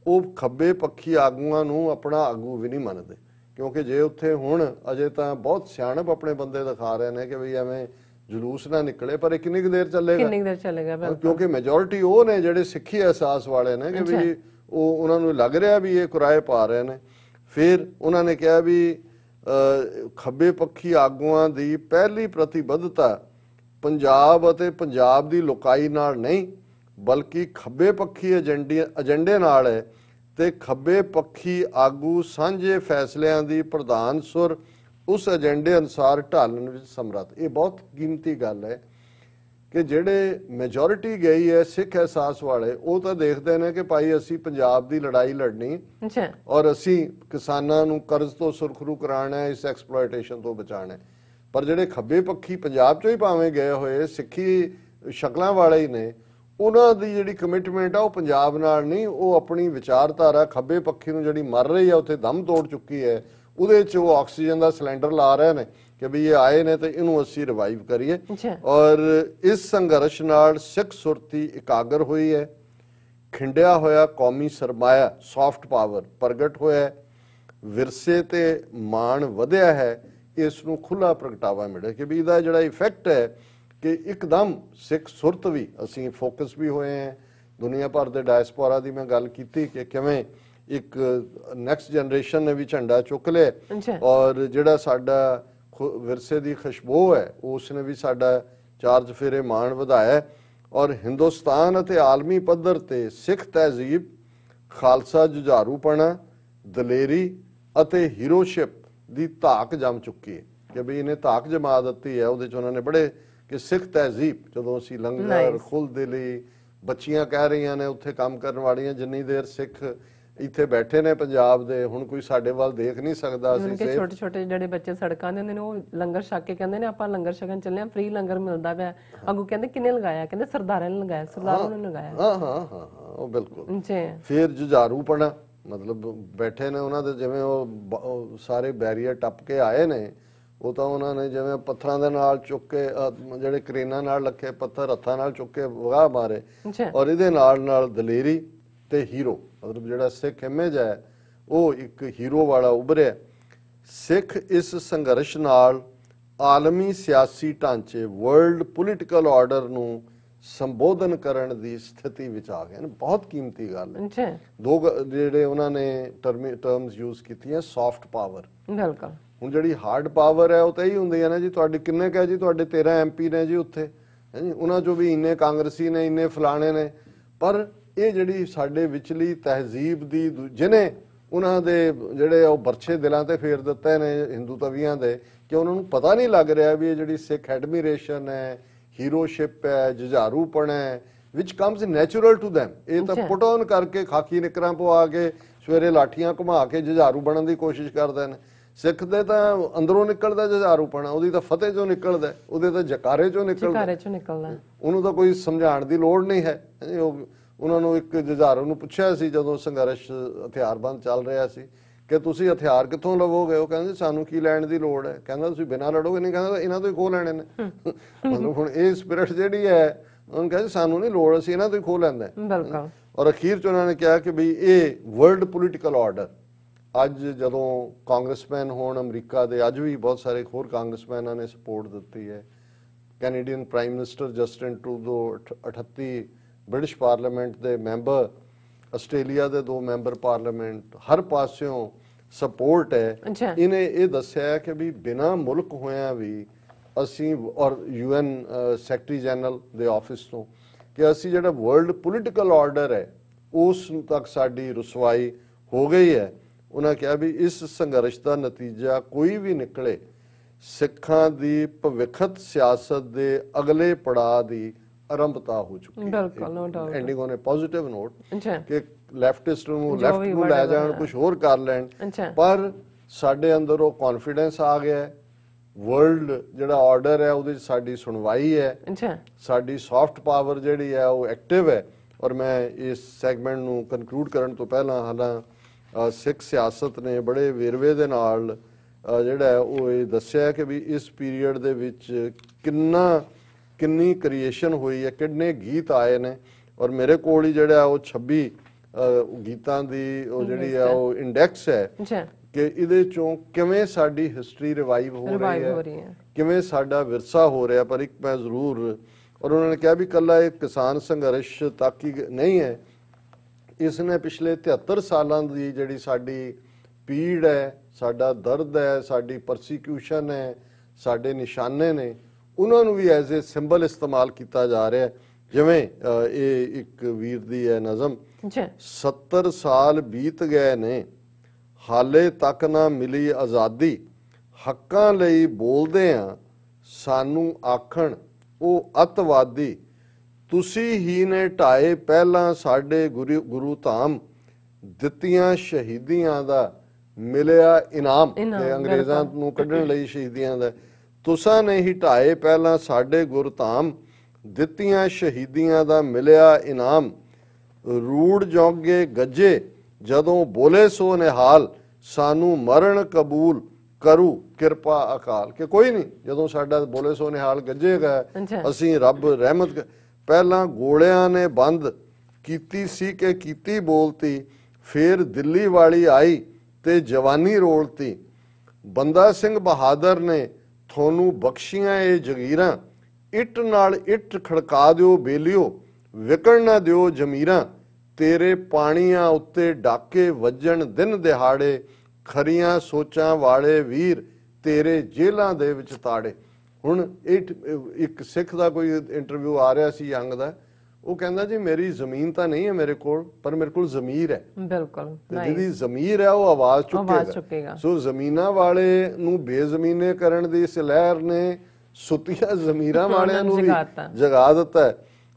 ਉਹ ਖੱਬੇ ਪੱਖੀ ਆਗੂਆਂ ਨੂੰ ਆਪਣਾ ਆਗੂ ਵੀ ਨਹੀਂ ਮੰਨਦੇ। ਕਿਉਂਕਿ ਜੇ ਉੱਥੇ ਹੁਣ ਅਜੇ ਤਾਂ ਬਹੁਤ ਸਿਆਣਪ ਆਪਣੇ ਬੰਦੇ ਦਿਖਾ ਰਹੇ ਨੇ ਕਿ ਵੀ ਐਵੇਂ ਜਲੂਸ ਨਾ ਨਿਕਲੇ, ਪਰ ਇਹ ਕਿੰਨੀ ਕੁ ਦੇਰ ਚੱਲੇਗਾ, ਕਿਉਂਕਿ ਮੈਜੋਰਿਟੀ ਉਹ ਨੇ ਜਿਹੜੇ ਸਿੱਖੀ ਅਹਿਸਾਸ ਵਾਲੇ ਨੇ ਕਿ ਵੀ ਉਹ ਉਹਨਾਂ ਨੂੰ ਲੱਗ ਰਿਹਾ ਵੀ ਇਹ ਕਿਰਾਏ ਪਾ ਰਹੇ ਨੇ। ਫਿਰ ਉਹਨਾਂ ਨੇ ਕਿਹਾ ਵੀ ਖੱਬੇ ਪੱਖੀ ਆਗੂਆਂ ਦੀ ਪਹਿਲੀ ਪ੍ਰਤੀਬੱਧਤਾ ਪੰਜਾਬ ਅਤੇ ਪੰਜਾਬ ਦੀ ਲੋਕਾਈ ਨਾਲ ਨਹੀਂ ਬਲਕਿ ਖੱਬੇ ਪੱਖੀ ਏਜੰਡੇ ਨਾਲ ਹੈ, ਤੇ ਖੱਬੇ ਪੱਖੀ ਆਗੂ ਸਾਂਝੇ ਫੈਸਲਿਆਂ ਦੀ ਪ੍ਰਧਾਨ ਸੁਰ ਉਸ ਏਜੰਡੇ ਅਨੁਸਾਰ ਢਾਲਣ ਵਿੱਚ ਸਮਰੱਥ। ਇਹ ਬਹੁਤ ਕੀਮਤੀ ਗੱਲ ਹੈ ਕਿ ਜਿਹੜੇ ਮੈਜੋਰਿਟੀ ਗਈ ਹੈ ਸਿੱਖ ਅਹਿਸਾਸ ਵਾਲੇ, ਉਹ ਤਾਂ ਦੇਖਦੇ ਨੇ ਕਿ ਭਾਈ ਅਸੀਂ ਪੰਜਾਬ ਦੀ ਲੜਾਈ ਲੜਨੀ ਔਰ ਅਸੀਂ ਕਿਸਾਨਾਂ ਨੂੰ ਕਰਜ਼ ਤੋਂ ਸੁਰਖਰੂ ਕਰਾਉਣਾ ਹੈ, ਇਸ ਐਕਸਪਲੋਇਟੇਸ਼ਨ ਤੋਂ ਬਚਾਉਣਾ। ਪਰ ਜਿਹੜੇ ਖੱਬੇ ਪੱਖੀ ਪੰਜਾਬ ਚੋਂ ਹੀ ਭਾਵੇਂ ਗਏ ਹੋਏ ਸਿੱਖੀ ਸ਼ਕਲਾਂ ਵਾਲੇ ਹੀ ਨੇ, ਉਹਨਾਂ ਦੀ ਜਿਹੜੀ ਕਮਿਟਮੈਂਟ ਆ ਉਹ ਪੰਜਾਬ ਨਾਲ ਨਹੀਂ, ਉਹ ਆਪਣੀ ਵਿਚਾਰਧਾਰਾ ਖੱਬੇ ਪੱਖੀ ਨੂੰ ਜਿਹੜੀ ਮਰ ਰਹੀ ਹੈ ਉੱਥੇ ਦਮ ਤੋੜ ਚੁੱਕੀ ਹੈ, ਉਹਦੇ 'ਚ ਉਹ ਆਕਸੀਜਨ ਦਾ ਸਿਲੰਡਰ ਲਾ ਰਹੇ ਨੇ ਕਿ ਵੀ ਇਹ ਆਏ ਨੇ ਤੇ ਇਹਨੂੰ ਅਸੀਂ ਰਿਵਾਈਵ ਕਰੀਏ। ਔਰ ਇਸ ਸੰਘਰਸ਼ ਨਾਲ ਸਿੱਖ ਸੁਰਤੀ ਇਕਾਗਰ ਹੋਈ ਹੈ, ਖਿੰਡਿਆ ਹੋਇਆ ਕੌਮੀ ਸਰਮਾਇਆ ਸੌਫਟ ਪਾਵਰ ਪ੍ਰਗਟ ਹੋਇਆ, ਵਿਰਸੇ ਤੇ ਮਾਣ ਵਧਿਆ ਹੈ, ਇਸ ਨੂੰ ਖੁੱਲਾ ਪ੍ਰਗਟਾਵਾ ਮਿਲਿਆ ਕਿ ਵੀ ਇਹਦਾ ਜਿਹੜਾ ਇਫੈਕਟ ਹੈ ਕਿ ਇੱਕਦਮ ਸਿੱਖ ਸੁਰਤ ਵੀ ਅਸੀਂ ਫੋਕਸ ਵੀ ਹੋਏ ਹਾਂ। ਦੁਨੀਆ ਭਰ ਦੇ ਡਾਇਸਪੋਰਾ ਦੀ ਮੈਂ ਗੱਲ ਕੀਤੀ ਕਿ ਕਿਵੇਂ ਇੱਕ ਨੈਕਸਟ ਜਨਰੇਸ਼ਨ ਨੇ ਵੀ ਝੰਡਾ ਚੁੱਕ ਲਿਆ ਔਰ ਜਿਹੜਾ ਸਾਡਾ ਵਿਰਸੇ ਦੀ ਖੁਸ਼ਬੂ ਹੈ ਉਸ ਨੇ ਵੀ ਸਾਡਾ ਚਾਰ ਚਫੇਰੇ ਮਾਣ ਵਧਾਇਆ। ਔਰ ਹਿੰਦੁਸਤਾਨ ਅਤੇ ਆਲਮੀ ਪੱਧਰ ਤੇ ਸਿੱਖ ਤਹਿਜ਼ੀਬ, ਖਾਲਸਾ ਜੁਝਾਰੂਪਣਾ, ਦਲੇਰੀ ਅਤੇ ਹੀਰੋਸ਼ਿਪ ਦੀ ਧਾਕ ਜੰਮ ਚੁੱਕੀ ਹੈ ਕਿ ਵੀ ਇਹਨੇ ਧਾਕ ਜਮਾ ਦਿੱਤੀ ਹੈ। ਉਹਦੇ 'ਚ ਉਹਨਾਂ ਨੇ ਬੜੇ ਕਿ ਸਿੱਖ ਤਹਿਜ਼ੀਬ, ਜਦੋਂ ਅਸੀਂ ਲੰਗਰ ਖੁੱਲ੍ਹ ਦਿਲੀ ਬੱਚੀਆਂ ਕਹਿ ਰਹੀਆਂ ਨੇ ਉੱਥੇ ਕੰਮ ਕਰਨ ਵਾਲੀਆਂ, ਜਿੰਨੀ ਦੇਰ ਸਿੱਖ ਇੱਥੇ ਬੈਠੇ ਨੇ ਪੰਜਾਬ ਦੇ, ਹੁਣ ਕੋਈ ਸਾਡੇ ਵੱਲ ਦੇਖ ਨਹੀਂ ਸਕਦਾ। ਅਸੀਂ ਛੋਟੇ ਛੋਟੇ ਜਿਹੜੇ ਬੱਚੇ ਸੜਕਾਂ ਦੇ ਹੁੰਦੇ ਨੇ ਉਹ ਲੰਗਰ ਛਕ ਕੇ ਕਹਿੰਦੇ ਨੇ ਆਪਾਂ ਲੰਗਰ ਛਕਣ ਚੱਲੇ ਆ, ਫ੍ਰੀ ਲੰਗਰ ਮਿਲਦਾ ਪਿਆ। ਅੱਗੋਂ ਕਹਿੰਦੇ ਕਿੰਨੇ ਲਗਾਇਆ, ਕਹਿੰਦੇ ਸਰਦਾਰਾਂ ਨੇ ਲਗਾਇਆ, ਸਰਦਾਰਾਂ ਨੇ ਲਗਾਇਆ। ਹਾਂ ਉਹ ਬਿਲਕੁਲ। ਫਿਰ ਜੁਝਾਰੂਪਣਾ ਮਤਲਬ ਬੈਠੇ ਨੇ ਉਹਨਾਂ ਦੇ, ਜਿਵੇਂ ਉਹ ਸਾਰੇ ਬੈਰੀਅਰ ਟੱਪ ਕੇ ਆਏ ਨੇ, ਉਹ ਤਾਂ ਉਹਨਾਂ ਨੇ ਜਿਵੇਂ ਪੱਥਰਾਂ ਦੇ ਨਾਲ ਚੁੱਕ ਕੇ ਜਿਹੜੇ ਕਰੇਨਾਂ ਨਾਲ ਲੱਖੇ ਪੱਥਰ ਹੱਥਾਂ ਨਾਲ ਚੁੱਕ ਕੇ ਵਗਾ ਮਾਰੇ। ਔਰ ਇਹਦੇ ਨਾਲ ਨਾਲ ਦਲੇਰੀ ਤੇ ਹੀਰੋ, ਮਤਲਬ ਜਿਹੜਾ ਸਿੱਖ ਇਮੇਜ ਹੈ ਉਹ ਇੱਕ ਹੀਰੋ ਵਾਲਾ ਉਭਰਿਆ। ਸਿੱਖ ਇਸ ਸੰਘਰਸ਼ ਨਾਲ ਆਲਮੀ ਸਿਆਸੀ ਢਾਂਚੇ, ਵਰਲਡ ਪੋਲੀਟੀਕਲ ਆਰਡਰ ਨੂੰ ਸੰਬੋਧਨ ਕਰਨ ਦੀ ਸਥਿਤੀ ਵਿੱਚ ਆ ਗਏ ਨੇ। ਬਹੁਤ ਕੀਮਤੀ ਗੱਲ ਹੈ। ਦੋ ਜਿਹੜੇ ਉਹਨਾਂ ਨੇ ਟਰਮਸ ਯੂਜ਼ ਕੀਤੀਆਂ, ਸੌਫਟ ਪਾਵਰ। ਬਿਲਕੁਲ। ਹੁਣ ਜਿਹੜੀ ਹਾਰਡ ਪਾਵਰ ਹੈ ਉਹ ਤਾਂ ਹੀ ਹੁੰਦੀ ਹੈ ਨਾ ਜੀ, ਤੁਹਾਡੇ ਕਿੰਨੇ ਕਹੇ ਜੀ ਤੁਹਾਡੇ 13 MP ਨੇ ਜੀ ਉੱਥੇ, ਉਹਨਾਂ ਚੋਂ ਵੀ ਇੰਨੇ ਕਾਂਗਰਸੀ ਨੇ, ਇੰਨੇ ਫਲਾਣੇ ਨੇ। ਪਰ ਇਹ ਜਿਹੜੀ ਸਾਡੇ ਵਿਚਲੀ ਤਹਿਜ਼ੀਬ ਦੀ ਜਿਹਨੇ ਉਹਨਾਂ ਦੇ ਜਿਹੜੇ ਉਹ ਬਰਛੇ ਦਿਲਾਂ ਤੇ ਫੇਰ ਦਿੱਤੇ ਨੇ ਹਿੰਦੂ ਤਵੀਆਂ ਦੇ, ਕਿ ਉਹਨਾਂ ਨੂੰ ਪਤਾ ਨਹੀਂ ਲੱਗ ਰਿਹਾ ਵੀ ਇਹ ਜਿਹੜੀ ਸਿੱਖ ਐਡਮੀਰੇਸ਼ਨ ਹੈ, ਹੀਰੋਸ਼ਿਪ ਹੈ, ਜੁਝਾਰੂਪਣ ਹੈ, ਵਿਚ ਕਮਸ ਨੈਚੁਰਲ ਟੂ ਦੈਮ। ਇਹ ਤਾਂ ਪੁੱਟ ਔਨ ਕਰਕੇ ਖਾਕੀ ਨਿਕਰਾਂ ਪਵਾ ਕੇ ਸਵੇਰੇ ਲਾਠੀਆਂ ਘੁਮਾ ਕੇ ਜੁਝਾਰੂ ਬਣਨ ਦੀ ਕੋਸ਼ਿਸ਼ ਕਰਦੇ ਨੇ। ਸਿੱਖ ਦੇ ਤਾਂ ਅੰਦਰੋਂ ਨਿਕਲਦਾ ਜੁਝਾਰੂਪਣਾ, ਉਹਦੀ ਤਾਂ ਫਤਿਹ ਚੋਂ ਨਿਕਲਦਾ, ਉਹਦੇ ਤਾਂ ਜਕਾਰੇ ਚੋਂ ਨਿਕਲਦਾ। ਉਹਨੂੰ ਤਾਂ ਕੋਈ ਸਮਝਾਉਣ ਦੀ ਲੋੜ ਨਹੀਂ ਹੈ। ਉਹਨਾਂ ਨੂੰ ਇੱਕ ਜੁਝਾਰੂ ਨੂੰ ਪੁੱਛਿਆ ਸੀ ਜਦੋਂ ਸੰਘਰਸ਼ ਹਥਿਆਰਬੰਦ ਚੱਲ ਰਿਹਾ ਸੀ ਕਿ ਤੁਸੀਂ ਹਥਿਆਰ ਕਿੱਥੋਂ ਲਵੋਗੇ? ਉਹ ਕਹਿੰਦੇ ਸਾਨੂੰ ਕੀ ਲੈਣ ਦੀ ਲੋੜ ਹੈ। ਕਹਿੰਦਾ ਤੁਸੀਂ ਬਿਨਾਂ ਲੜੋਗੇ ਨਹੀਂ, ਕਹਿੰਦਾ ਇਹਨਾਂ ਤੋਂ ਹੀ ਖੋਹ ਲੈਣੇ ਨੇ। ਮਤਲਬ ਹੁਣ ਇਹ ਸਪਿਰਿਟ ਜਿਹੜੀ ਹੈ ਉਹਨੂੰ ਕਹਿੰਦੇ ਸਾਨੂੰ ਨਹੀਂ ਲੋੜ, ਅਸੀਂ ਇਹਨਾਂ ਤੋਂ ਹੀ ਖੋਹ ਲੈਂਦੇ। ਔਰ ਅਖੀਰ 'ਚ ਉਹਨਾਂ ਨੇ ਕਿਹਾ ਕਿ ਵੀ ਇਹ ਵਰਲਡ ਪੋਲੀਟੀਕਲ ਆਰਡਰ ਅੱਜ ਜਦੋਂ ਕਾਂਗਰਸਮੈਨ ਹੋਣ ਅਮਰੀਕਾ ਦੇ, ਅੱਜ ਵੀ ਬਹੁਤ ਸਾਰੇ ਹੋਰ ਕਾਂਗਰਸਮੈਨਾਂ ਨੇ ਸਪੋਰਟ ਦਿੱਤੀ ਹੈ। Canadian prime minister Justin Trudeau, 38 British parliament ਦੇ ਮੈਂਬਰ, ਆਸਟ੍ਰੇਲੀਆ ਦੇ 2 ਮੈਂਬਰ ਪਾਰਲੀਮੈਂਟ, ਹਰ ਪਾਸਿਓਂ ਸਪੋਰਟ ਹੈ। ਇਹਨੇ ਇਹ ਦੱਸਿਆ ਕਿ ਵੀ ਬਿਨਾਂ ਮੁਲਕ ਹੋਇਆਂ ਵੀ ਅਸੀਂ, ਔਰ UN ਸੈਕਟਰੀ ਜਨਰਲ ਦੇ ਆਫਿਸ ਤੋਂ, ਕਿ ਅਸੀਂ ਜਿਹੜਾ ਵਰਲਡ ਪੋਲੀਟੀਕਲ ਆਰਡਰ ਹੈ ਉਸ ਤੱਕ ਸਾਡੀ ਰੁਸਵਾਈ ਹੋ ਗਈ ਹੈ। ਉਹਨਾਂ ਕਿਹਾ ਵੀ ਇਸ ਸੰਘਰਸ਼ ਦਾ ਨਤੀਜਾ ਕੋਈ ਵੀ ਨਿਕਲੇ, ਸਿੱਖਾਂ ਦੀ ਭਵਿੱਖਤ ਸਿਆਸਤ ਦੇ ਅਗਲੇ ਪੜਾਅ ਦੀ ਆਰੰਭਤਾ ਹੋ ਚੁੱਕੀ ਹੈ। Ending on a positive note ਕਿ ਲੈਫਟਿਸਟ ਨੂੰ ਲੈਫਟ ਨੂੰ ਲੈ ਜਾਣ, ਕੁਝ ਹੋਰ ਕਰ ਲੈਣ, ਪਰ ਸਾਡੇ ਅੰਦਰ ਉਹ ਕੌਨਫੀਡੈਂਸ ਆ ਗਿਆ। ਵਰਲਡ ਜਿਹੜਾ ਆਰਡਰ ਹੈ ਉਹਦੇ 'ਚ ਸਾਡੀ ਸੁਣਵਾਈ ਹੈ, ਸਾਡੀ ਸੌਫਟ ਪਾਵਰ ਜਿਹੜੀ ਹੈ ਉਹ ਐਕਟਿਵ ਹੈ। ਔਰ ਮੈਂ ਇਸ ਸੈਗਮੈਂਟ ਨੂੰ ਕਨਕਲੂਡ ਕਰਨ ਤੋਂ ਪਹਿਲਾਂ ਹਾਲਾਂ ਸਿੱਖ ਸਿਆਸਤ ਨੇ ਬੜੇ ਵੇਰਵੇ ਦੇ ਨਾਲ ਜਿਹੜਾ ਉਹ ਇਹ ਦੱਸਿਆ ਕਿ ਵੀ ਇਸ ਪੀਰੀਅਡ ਦੇ ਵਿੱਚ ਕਿੰਨੀ ਕ੍ਰੀਏਸ਼ਨ ਹੋਈ ਹੈ, ਕਿੰਨੇ ਗੀਤ ਆਏ ਨੇ। ਔਰ ਮੇਰੇ ਕੋਲ ਹੀ ਜਿਹੜਾ ਉਹ 26 ਗੀਤਾਂ ਦੀ ਉਹ ਜਿਹੜੀ ਆ ਉਹ ਇੰਡੈਕਸ ਹੈ ਕਿ ਇਹਦੇ ਚੋਂ ਕਿਵੇਂ ਸਾਡੀ ਹਿਸਟਰੀ ਰਿਵਾਈਵ ਹੋ ਰਹੀ ਹੈ, ਕਿਵੇਂ ਸਾਡਾ ਵਿਰਸਾ ਹੋ ਰਿਹਾ। ਪਰ ਇੱਕ ਮੈਂ ਜ਼ਰੂਰ, ਔਰ ਉਹਨਾਂ ਨੇ ਕਿਹਾ ਵੀ ਇਕੱਲਾ ਇਹ ਕਿਸਾਨ ਸੰਘਰਸ਼ ਤੱਕ ਹੀ ਨਹੀਂ ਹੈ, ਇਸ ਨੇ ਪਿਛਲੇ 73 ਸਾਲਾਂ ਦੀ ਜਿਹੜੀ ਸਾਡੀ ਪੀੜ ਹੈ, ਸਾਡਾ ਦਰਦ ਹੈ, ਸਾਡੀ ਪਰਸੀਕਿਊਸ਼ਨ ਹੈ, ਸਾਡੇ ਨਿਸ਼ਾਨੇ ਨੇ, ਉਹਨਾਂ ਨੂੰ ਵੀ ਐਜ਼ ਏ ਸਿੰਬਲ ਇਸਤੇਮਾਲ ਕੀਤਾ ਜਾ ਰਿਹਾ। ਜਿਵੇਂ ਇਹ ਇੱਕ ਵੀਰ ਦੀ ਹੈ ਨਜ਼ਮ, 70 ਸਾਲ ਬੀਤ ਗਏ ਨੇ ਹਾਲੇ ਤੱਕ ਨਾ ਮਿਲੀ ਆਜ਼ਾਦੀ, ਹੱਕਾਂ ਲਈ ਬੋਲਦੇ ਆ ਸਾਨੂੰ ਆਖਣ ਉਹ ਅੱਤਵਾਦੀ ਤੁਸੀਂ ਹੀ ਨੇ ਢਾਏ ਪਹਿਲਾਂ ਸਾਡੇ ਗੁਰੂ ਧਾਮ ਦਿੱਤੀਆਂ ਸ਼ਹੀਦੀਆਂ ਦਾ ਮਿਲਿਆ ਇਨਾਮ ਤੇ ਅੰਗਰੇਜ਼ਾਂ ਨੂੰ ਕੱਢਣ ਲਈ ਸ਼ਹੀਦੀਆਂ ਦਾ ਤੁਸਾਂ ਨੇ ਹੀ ਢਾਏ ਪਹਿਲਾਂ ਸਾਡੇ ਗੁਰਧਾਮ ਦਿੱਤੀਆਂ ਸ਼ਹੀਦੀਆਂ ਦਾ ਮਿਲਿਆ ਇਨਾਮ ਰੂੜ ਜੋਗੇ ਗੱਜੇ ਜਦੋਂ ਬੋਲੇ ਸੋ ਨਿਹਾਲ ਸਾਨੂੰ ਮਰਨ ਕਬੂਲ ਕਰੂ ਕਿਰਪਾ ਅਕਾਲ ਕਿ ਕੋਈ ਨਹੀਂ ਜਦੋਂ ਸਾਡਾ ਬੋਲੇ ਸੋ ਨਿਹਾਲ ਗੱਜੇਗਾ ਅਸੀਂ ਰੱਬ ਰਹਿਮਤ ਪਹਿਲਾਂ ਗੋਲਿਆਂ ਨੇ ਬੰਦ ਕੀਤੀ ਸੀ ਕਿ ਕੀਤੀ ਬੋਲਤੀ ਫਿਰ ਦਿੱਲੀ ਵਾਲੀ ਆਈ ਤੇ ਜਵਾਨੀ ਰੋਲਤੀ ਬੰਦਾ ਸਿੰਘ ਬਹਾਦਰ ਨੇ ਤੁਹਾਨੂੰ ਬਖਸ਼ੀਆਂ ਇਹ ਜਗੀਰਾਂ ਇੱਟ ਨਾਲ ਇੱਟ ਖੜਕਾ ਦਿਓ ਬੇਲਿਓ ਵਿਕਣ ਨਾ ਦਿਓ ਜ਼ਮੀਰਾਂ ਤੇਰੇ ਪਾਣੀਆਂ ਉੱਤੇ ਡਾਕੇ ਵੱਜਣ ਦਿਨ ਦਿਹਾੜੇ ਖਰੀਆਂ ਸੋਚਾਂ ਵਾਲੇ ਵੀਰ ਤੇਰੇ ਜੇਲਾਂ ਦੇ ਵਿੱਚ ਤਾੜੇ। ਹੁਣ ਇੱਕ ਸਿੱਖ ਦਾ ਕੋਈ ਇੰਟਰਵਿਊ ਆ ਰਿਹਾ ਸੀ ਯੰਗ ਦਾ ਉਹ ਕਹਿੰਦਾ ਜੀ ਮੇਰੀ ਜ਼ਮੀਨ ਤਾਂ ਨਹੀਂ ਹੈ ਮੇਰੇ ਕੋਲ ਪਰ ਮੇਰੇ ਕੋਲ ਜ਼ਮੀਰ ਹੈ। ਬਿਲਕੁਲ ਜਿਹਦੀ ਜ਼ਮੀਰ ਹੈ ਉਹ ਆਵਾਜ਼ ਚੁੱਕੇਗਾ। ਸੋ ਜ਼ਮੀਨਾਂ ਵਾਲੇ ਨੂੰ ਬੇਜ਼ਮੀਨੇ ਕਰਨ ਦੀ ਇਸ ਲਹਿਰ ਨੇ ਸੁੱਤੀਆਂ ਜ਼ਮੀਰਾਂ ਵਾਲਿਆਂ ਨੂੰ ਵੀ ਜਗਾ ਦਿੱਤਾ।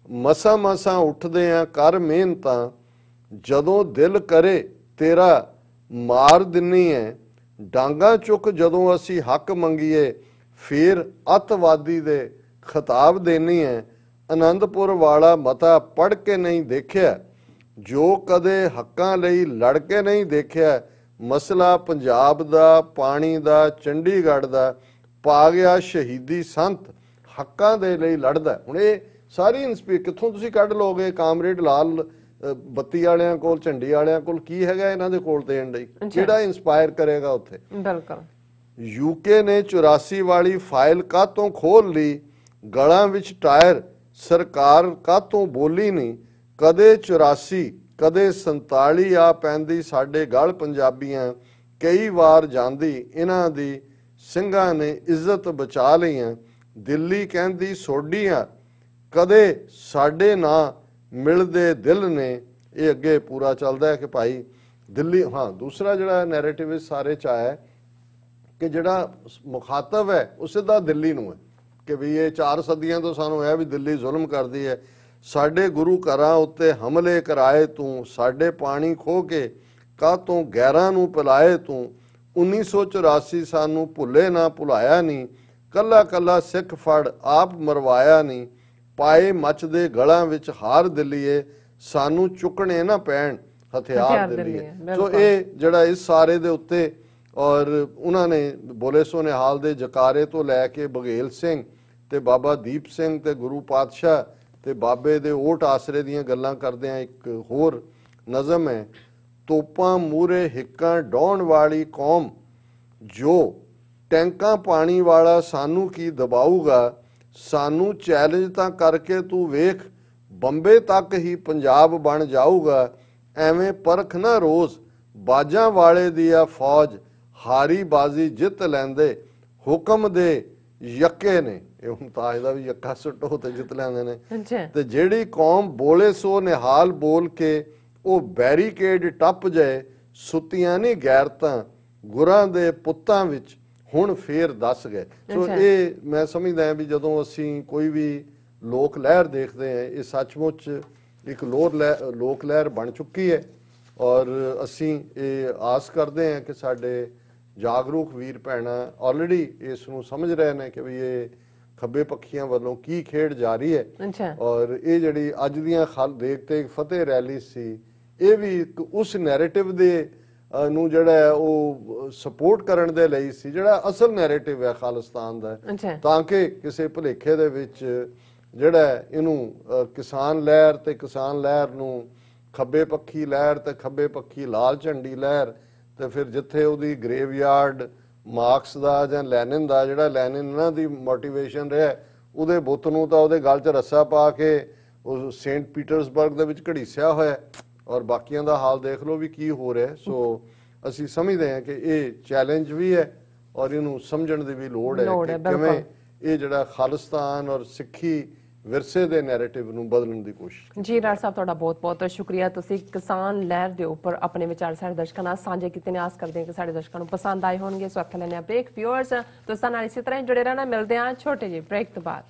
ਮਸਾ ਮਸਾ ਉੱਠਦੇ ਆ ਕਰ ਮਿਹਨਤਾਂ ਜਦੋਂ ਦਿਲ ਕਰੇ ਤੇਰਾ ਮਾਰ ਦਿੰਨੀ ਹੈ ਡਾਂਗਾ ਚੁੱਕ ਜਦੋਂ ਅਸੀਂ ਹੱਕ ਮੰਗੀਏ ਫਿਰ ਅੱਤਵਾਦੀ ਦੇ ਖਿਤਾਬ ਦੇਣੀ ਹੈ। ਆਨੰਦਪੁਰ ਵਾਲਾ ਮਤਾ ਪੜ੍ਹ ਕੇ ਨਹੀਂ ਦੇਖਿਆ ਜੋ ਕਦੇ ਹੱਕਾਂ ਲਈ ਲੜ ਕੇ ਨਹੀਂ ਦੇਖਿਆ ਮਸਲਾ ਪੰਜਾਬ ਦਾ ਪਾਣੀ ਦਾ ਚੰਡੀਗੜ੍ਹ ਦਾ ਪਾ ਗਿਆ ਸ਼ਹੀਦੀ ਸੰਤ ਹੱਕਾਂ ਦੇ ਲਈ ਲੜਦਾ। ਹੁਣ ਇਹ ਸਾਰੀ ਕਿੱਥੋਂ ਤੁਸੀਂ ਕੱਢ ਲੋਗੇ ਕਾਮਰੇਡ ਲਾਲ ਬੱਤੀ ਵਾਲਿਆਂ ਕੋਲ ਝੰਡੀ ਵਾਲਿਆਂ ਕੋਲ ਕੀ ਹੈਗਾ ਇਹਨਾਂ ਦੇ ਕੋਲ ਦੇਣ ਲਈ ਕਿਹੜਾ ਇੰਸਪਾਇਰ ਕਰੇਗਾ ਉੱਥੇ। ਬਿਲਕੁਲ ਯੂਕੇ ਨੇ 84 ਵਾਲੀ ਫਾਈਲ ਕਾਹਤੋਂ ਖੋਲ ਲਈ ਗਲਾਂ ਵਿੱਚ ਟਾਇਰ ਸਰਕਾਰ ਕਾਹਤੋਂ ਬੋਲੀ ਨਹੀਂ ਕਦੇ 84 ਕਦੇ 47 ਆ ਪੈਂਦੀ ਸਾਡੇ ਗਲ ਪੰਜਾਬੀਆਂ ਕਈ ਵਾਰ ਜਾਂਦੀ ਇਹਨਾਂ ਦੀ ਸਿੰਘਾਂ ਨੇ ਇੱਜ਼ਤ ਬਚਾ ਲਈਆਂ ਦਿੱਲੀ ਕਹਿੰਦੀ ਸੋਡੀਆਂ ਕਦੇ ਸਾਡੇ ਨਾਂ ਮਿਲਦੇ ਦਿਲ ਨੇ। ਇਹ ਅੱਗੇ ਪੂਰਾ ਚੱਲਦਾ ਹੈ ਕਿ ਭਾਈ ਦਿੱਲੀ ਹਾਂ ਦੂਸਰਾ ਜਿਹੜਾ ਨੈਰੇਟਿਵ ਇਸ ਸਾਰੇ ਚ ਆਇਆ ਕਿ ਜਿਹੜਾ ਮੁਖਾਤਬ ਹੈ ਉਹ ਸਿੱਧਾ ਦਿੱਲੀ ਨੂੰ ਹੈ ਕਿ ਵੀ ਇਹ 4 ਸਦੀਆਂ ਤੋਂ ਸਾਨੂੰ ਇਹ ਵੀ ਦਿੱਲੀ ਜ਼ੁਲਮ ਕਰਦੀ ਹੈ ਸਾਡੇ ਗੁਰੂ ਘਰਾਂ ਉੱਤੇ ਹਮਲੇ ਕਰਾਏ ਤੂੰ ਸਾਡੇ ਪਾਣੀ ਖੋ ਕੇ ਕਾਹਤੋਂ ਗੈਰਾਂ ਨੂੰ ਪਿਲਾਏ ਤੂੰ 1984 ਸਾਨੂੰ ਭੁੱਲੇ ਨਾ ਭੁਲਾਇਆ ਨਹੀਂ ਕੱਲਾ ਕੱਲਾ ਸਿੱਖ ਫੜ ਆਪ ਮਰਵਾਇਆ ਨਹੀਂ ਪਾਏ ਮੱਚਦੇ ਗਲਾਂ ਵਿੱਚ ਹਾਰ ਦਿੱਲੀਏ ਸਾਨੂੰ ਚੁੱਕਣੇ ਨਾ ਪੈਣ ਹਥਿਆਰ ਦਿੱਲੀਏ। ਸੋ ਇਹ ਜਿਹੜਾ ਇਸ ਸਾਰੇ ਦੇ ਉੱਤੇ ਔਰ ਉਹਨਾਂ ਨੇ ਬੋਲੇ ਸੋ ਨਿਹਾਲ ਦੇ ਜਕਾਰੇ ਤੋਂ ਲੈ ਕੇ ਬਘੇਲ ਸਿੰਘ ਤੇ ਬਾਬਾ ਦੀਪ ਸਿੰਘ ਤੇ ਗੁਰੂ ਪਾਤਸ਼ਾਹ ਤੇ ਬਾਬੇ ਦੇ ਓਟ ਆਸਰੇ ਦੀਆਂ ਗੱਲਾਂ ਕਰਦੇ ਆ। ਇੱਕ ਹੋਰ ਨਜ਼ਮ ਹੈ ਤੋਪਾਂ ਮੂਰੇ ਹਿੱਕਾਂ ਡਾਉਣ ਵਾਲੀ ਕੌਮ ਜੋ ਟੈਂਕਾਂ ਪਾਣੀ ਵਾਲਾ ਸਾਨੂੰ ਕੀ ਦਬਾਊਗਾ ਸਾਨੂੰ ਚੈਲੰਜ ਤਾਂ ਕਰਕੇ ਤੂੰ ਵੇਖ ਬੰਬੇ ਤੱਕ ਹੀ ਪੰਜਾਬ ਬਣ ਜਾਊਗਾ ਐਵੇਂ ਪਰਖ ਨਾ ਰੋਜ਼ ਬਾਜਾਂ ਵਾਲੇ ਦੀ ਆ ਫੌਜ ਹਾਰੀ ਬਾਜ਼ੀ ਜਿੱਤ ਲੈਂਦੇ ਹੁਕਮ ਦੇ ਯੱਕੇ ਨੇ ਇਹ ਮੁਮਤਾਜ਼ ਦਾ ਵੀ ਯੱਕਾ ਸੁੱਟੋ ਤੇ ਜਿੱਤ ਲੈਂਦੇ ਨੇ। ਤੇ ਜਿਹੜੀ ਕੌਮ ਬੋਲੇ ਸੋ ਨਿਹਾਲ ਬੋਲ ਕੇ ਉਹ ਬੈਰੀਕੇਡ ਟੱਪ ਜਾਏ ਸੁੱਤੀਆਂ ਨਹੀਂ ਗੈਰਤਾਂ ਗੁਰਾਂ ਦੇ ਪੁੱਤਾਂ ਵਿੱਚ ਹੁਣ ਫੇਰ ਦੱਸ ਗਏ। ਸੋ ਇਹ ਮੈਂ ਸਮਝਦਾ ਵੀ ਜਦੋਂ ਅਸੀਂ ਕੋਈ ਵੀ ਲੋਕ ਲਹਿਰ ਦੇਖਦੇ ਹਾਂ ਇਹ ਸੱਚਮੁੱਚ ਇੱਕ ਲੋਕ ਲਹਿਰ ਬਣ ਚੁੱਕੀ ਹੈ ਔਰ ਅਸੀਂ ਇਹ ਆਸ ਕਰਦੇ ਹਾਂ ਕਿ ਸਾਡੇ ਜਾਗਰੂਕ ਵੀਰ ਭੈਣਾਂ ਆਲਰੇਡੀ ਇਸ ਨੂੰ ਸਮਝ ਰਹੇ ਨੇ ਕਿ ਵੀ ਇਹ ਖੱਬੇ ਪੱਖੀਆਂ ਵੱਲੋਂ ਕੀ ਖੇਡ ਜਾਰੀ ਹੈ ਔਰ ਇਹ ਜਿਹੜੀ ਅੱਜ ਦੀਆਂ ਦੇਖ ਤੇ ਫਤਿਹ ਰੈਲੀ ਸੀ ਇਹ ਵੀ ਇੱਕ ਉਸ ਨੈਰੇਟਿਵ ਦੇ ਨੂੰ ਜਿਹੜਾ ਉਹ ਸਪੋਰਟ ਕਰਨ ਦੇ ਲਈ ਸੀ ਜਿਹੜਾ ਅਸਲ ਨੈਰੇਟਿਵ ਹੈ ਖਾਲਿਸਤਾਨ ਦਾ ਤਾਂ ਕਿ ਕਿਸੇ ਭੁਲੇਖੇ ਦੇ ਵਿੱਚ ਜਿਹੜਾ ਇਹਨੂੰ ਕਿਸਾਨ ਲਹਿਰ ਤੇ ਕਿਸਾਨ ਲਹਿਰ ਨੂੰ ਖੱਬੇ ਪੱਖੀ ਲਹਿਰ ਤੇ ਖੱਬੇ ਪੱਖੀ ਲਾਲ ਝੰਡੀ ਲਹਿਰ ਤੇ ਫਿਰ ਜਿੱਥੇ ਉਹਦੀ ਗ੍ਰੇਵਯਾਰਡ ਮਾਰਕਸ ਦਾ ਜਾਂ ਲੈਨਿਨ ਦਾ ਜਿਹੜਾ ਲੈਨਿਨ ਇਹਨਾਂ ਦੀ ਮੋਟੀਵੇਸ਼ਨ ਰਿਹਾ ਉਹਦੇ ਬੁੱਤ ਨੂੰ ਤਾਂ ਉਹਦੇ ਗਲ 'ਚ ਰੱਸਾ ਪਾ ਕੇ ਉਹ ਸੇਂਟ ਪੀਟਰਸਬਰਗ ਦੇ ਵਿੱਚ ਘੜੀਸਿਆ ਹੋਇਆ ਔਰ ਬਾਕੀਆਂ ਦਾ ਹਾਲ ਦੇਖ ਲਓ ਵੀ ਕੀ ਹੋ ਰਿਹਾ। ਸੋ ਅਸੀਂ ਸਮਝਦੇ ਹਾਂ ਕਿ ਇਹ ਚੈਲੰਜ ਵੀ ਹੈ ਔਰ ਇਹਨੂੰ ਸਮਝਣ ਦੀ ਵੀ ਲੋੜ ਹੈ ਕਿ ਕਿਵੇਂ ਇਹ ਜਿਹੜਾ ਖਾਲਿਸਤਾਨ ਔਰ ਸਿੱਖੀ ਵਿਰਸੇ ਦੇ ਨੈਰੇਟਿਵ ਨੂੰ ਬਦਲਣ ਦੀ ਕੋਸ਼ਿਸ਼। ਜੀ ਡਾਕਟਰ ਸਾਹਿਬ ਤੁਹਾਡਾ ਬਹੁਤ ਬਹੁਤ ਸ਼ੁਕਰੀਆ ਤੁਸੀਂ ਕਿਸਾਨ ਲਹਿਰ ਦੇ ਉੱਪਰ ਆਪਣੇ ਵਿਚਾਰ ਸਾਡੇ ਦਰਸ਼ਕਾਂ ਨਾਲ ਸਾਂਝੇ ਕੀਤੇ ਨੇ। ਆਸ ਕਰਦੇ ਹਾਂ ਕਿ ਸਾਡੇ ਦਰਸ਼ਕਾਂ ਨੂੰ ਪਸੰਦ ਆਏ ਹੋਣਗੇ। ਸੋ ਇੱਥੇ ਲੈਣੇ ਆ ਬ੍ਰੇਕ। ਵਿਊਅਰਸ ਤੁਸੀਂ ਨਾਲ ਇਸੇ ਤਰ੍ਹਾਂ ਜੁੜੇ ਰਹਿਣਾ। ਮਿਲਦੇ ਹਾਂ ਛੋਟੇ ਜਿਹੇ ਬ੍ਰੇਕ ਤੋਂ ਬਾਅਦ।